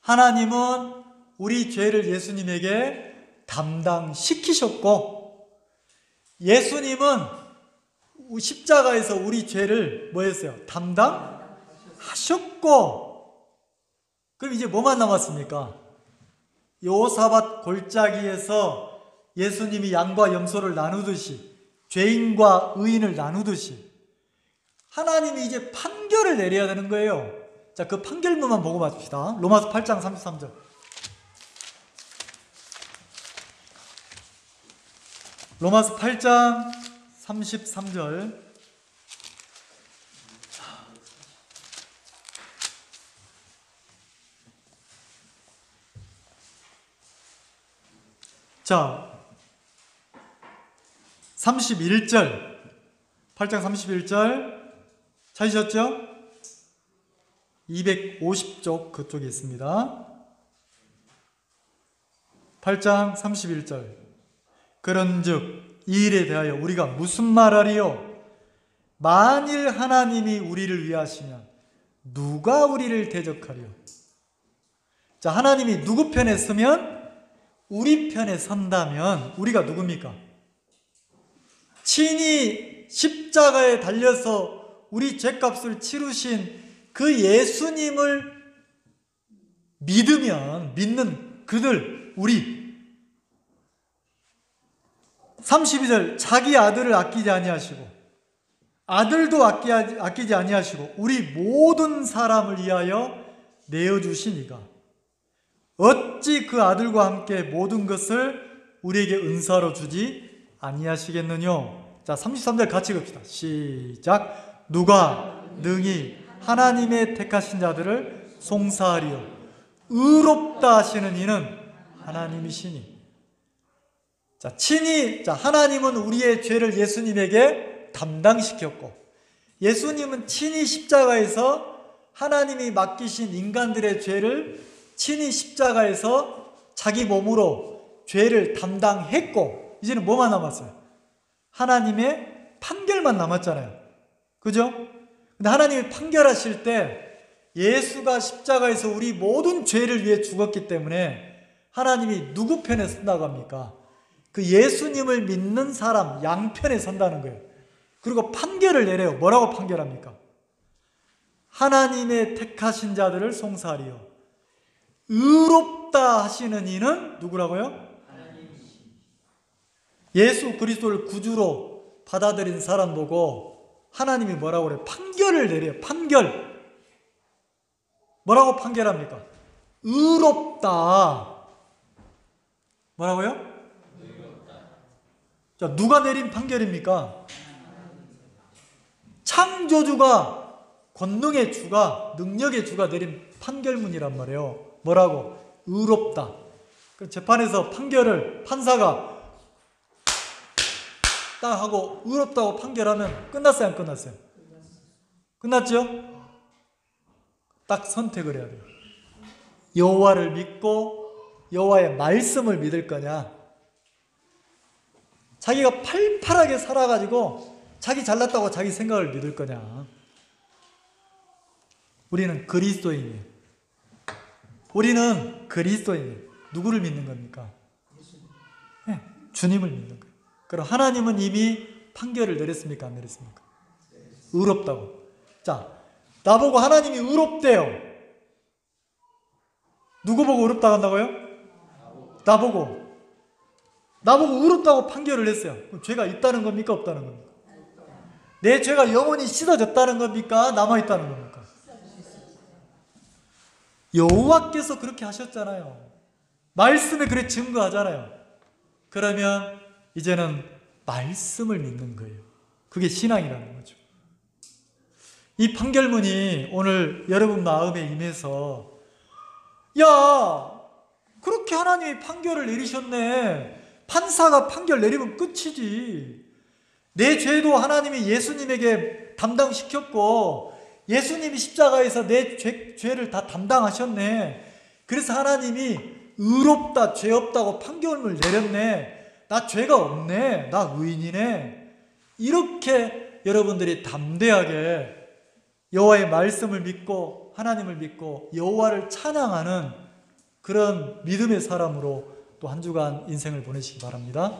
[SPEAKER 1] 하나님은 우리 죄를 예수님에게 담당시키셨고 예수님은 십자가에서 우리 죄를 뭐 했어요? 담당하셨고, 그럼 이제 뭐만 남았습니까? 요사밧 골짜기에서 예수님이 양과 염소를 나누듯이, 죄인과 의인을 나누듯이 하나님이 이제 판결을 내려야 되는 거예요. 자, 그 판결문만 보고 봅시다. 로마서 8장 33절. 로마서 8장 33절. 자, 31절. 8장 31절 찾으셨죠? 250쪽 그쪽에 있습니다. 8장 31절. 그런즉 이 일에 대하여 우리가 무슨 말하리요? 만일 하나님이 우리를 위하시면 누가 우리를 대적하려? 자, 하나님이 누구 편에 서면? 우리 편에 선다면 우리가 누굽니까? 친히 십자가에 달려서 우리 죄값을 치르신 그 예수님을 믿는 그들, 우리. 32절, 자기 아들을 아끼지 아니하시고 아들도 아끼지 아니하시고 우리 모든 사람을 위하여 내어주신 이가 어찌 그 아들과 함께 모든 것을 우리에게 은사로 주지 아니하시겠느뇨. 자, 33절 같이 봅시다. 시작. 누가 능히 하나님의 택하신 자들을 송사하리요. 의롭다 하시는 이는 하나님이시니. 자, 친히, 하나님은 우리의 죄를 예수님에게 담당시켰고, 예수님은 친히 십자가에서 하나님이 맡기신 인간들의 죄를 친히 십자가에서 자기 몸으로 죄를 담당했고, 이제는 뭐만 남았어요? 하나님의 판결만 남았잖아요. 그죠? 근데 하나님이 판결하실 때 예수가 십자가에서 우리 모든 죄를 위해 죽었기 때문에 하나님이 누구 편에 선다고 합니까? 그 예수님을 믿는 사람 양편에 선다는 거예요. 그리고 판결을 내려요. 뭐라고 판결합니까? 하나님의 택하신 자들을 송사하리요. 의롭다 하시는 이는 누구라고요? 예수 그리스도를 구주로 받아들인 사람 보고 하나님이 뭐라고 그래요? 판결을 내려요. 판결. 뭐라고 판결합니까? 의롭다. 뭐라고요? 자, 누가 내린 판결입니까? 창조주가, 권능의 주가, 능력의 주가 내린 판결문이란 말이에요. 뭐라고? 의롭다. 그 재판에서 판결을 판사가 딱 하고 의롭다고 판결하면 끝났어요, 안 끝났어요? 끝났죠? 딱 선택을 해야 돼요. 여호와를 믿고 여호와의 말씀을 믿을 거냐, 자기가 팔팔하게 살아가지고 자기 잘났다고 자기 생각을 믿을 거냐. 우리는 그리스도인이에요. 우리는 그리스도인이에요. 누구를 믿는 겁니까? 네, 주님을 믿는 거예요. 그럼 하나님은 이미 판결을 내렸습니까? 안 내렸습니까? 의롭다고. 자, 나보고 하나님이 의롭대요. 누구 보고 의롭다고 한다고요? 나보고 의롭다고 판결을 했어요. 그럼 죄가 있다는 겁니까? 없다는 겁니까? 내 죄가 영원히 씻어졌다는 겁니까? 남아있다는 겁니까? 여호와께서 그렇게 하셨잖아요. 말씀에 그렇게 증거하잖아요. 그러면 이제는 말씀을 믿는 거예요. 그게 신앙이라는 거죠. 이 판결문이 오늘 여러분 마음에 임해서, 야, 그렇게 하나님이 판결을 내리셨네. 판사가 판결 내리면 끝이지. 내 죄도 하나님이 예수님에게 담당시켰고 예수님이 십자가에서 내 죄를 다 담당하셨네. 그래서 하나님이 의롭다, 죄 없다고 판결문을 내렸네. 나 죄가 없네. 나 의인이네. 이렇게 여러분들이 담대하게 여호와의 말씀을 믿고 하나님을 믿고 여호와를 찬양하는 그런 믿음의 사람으로 또 한 주간 인생을 보내시기 바랍니다.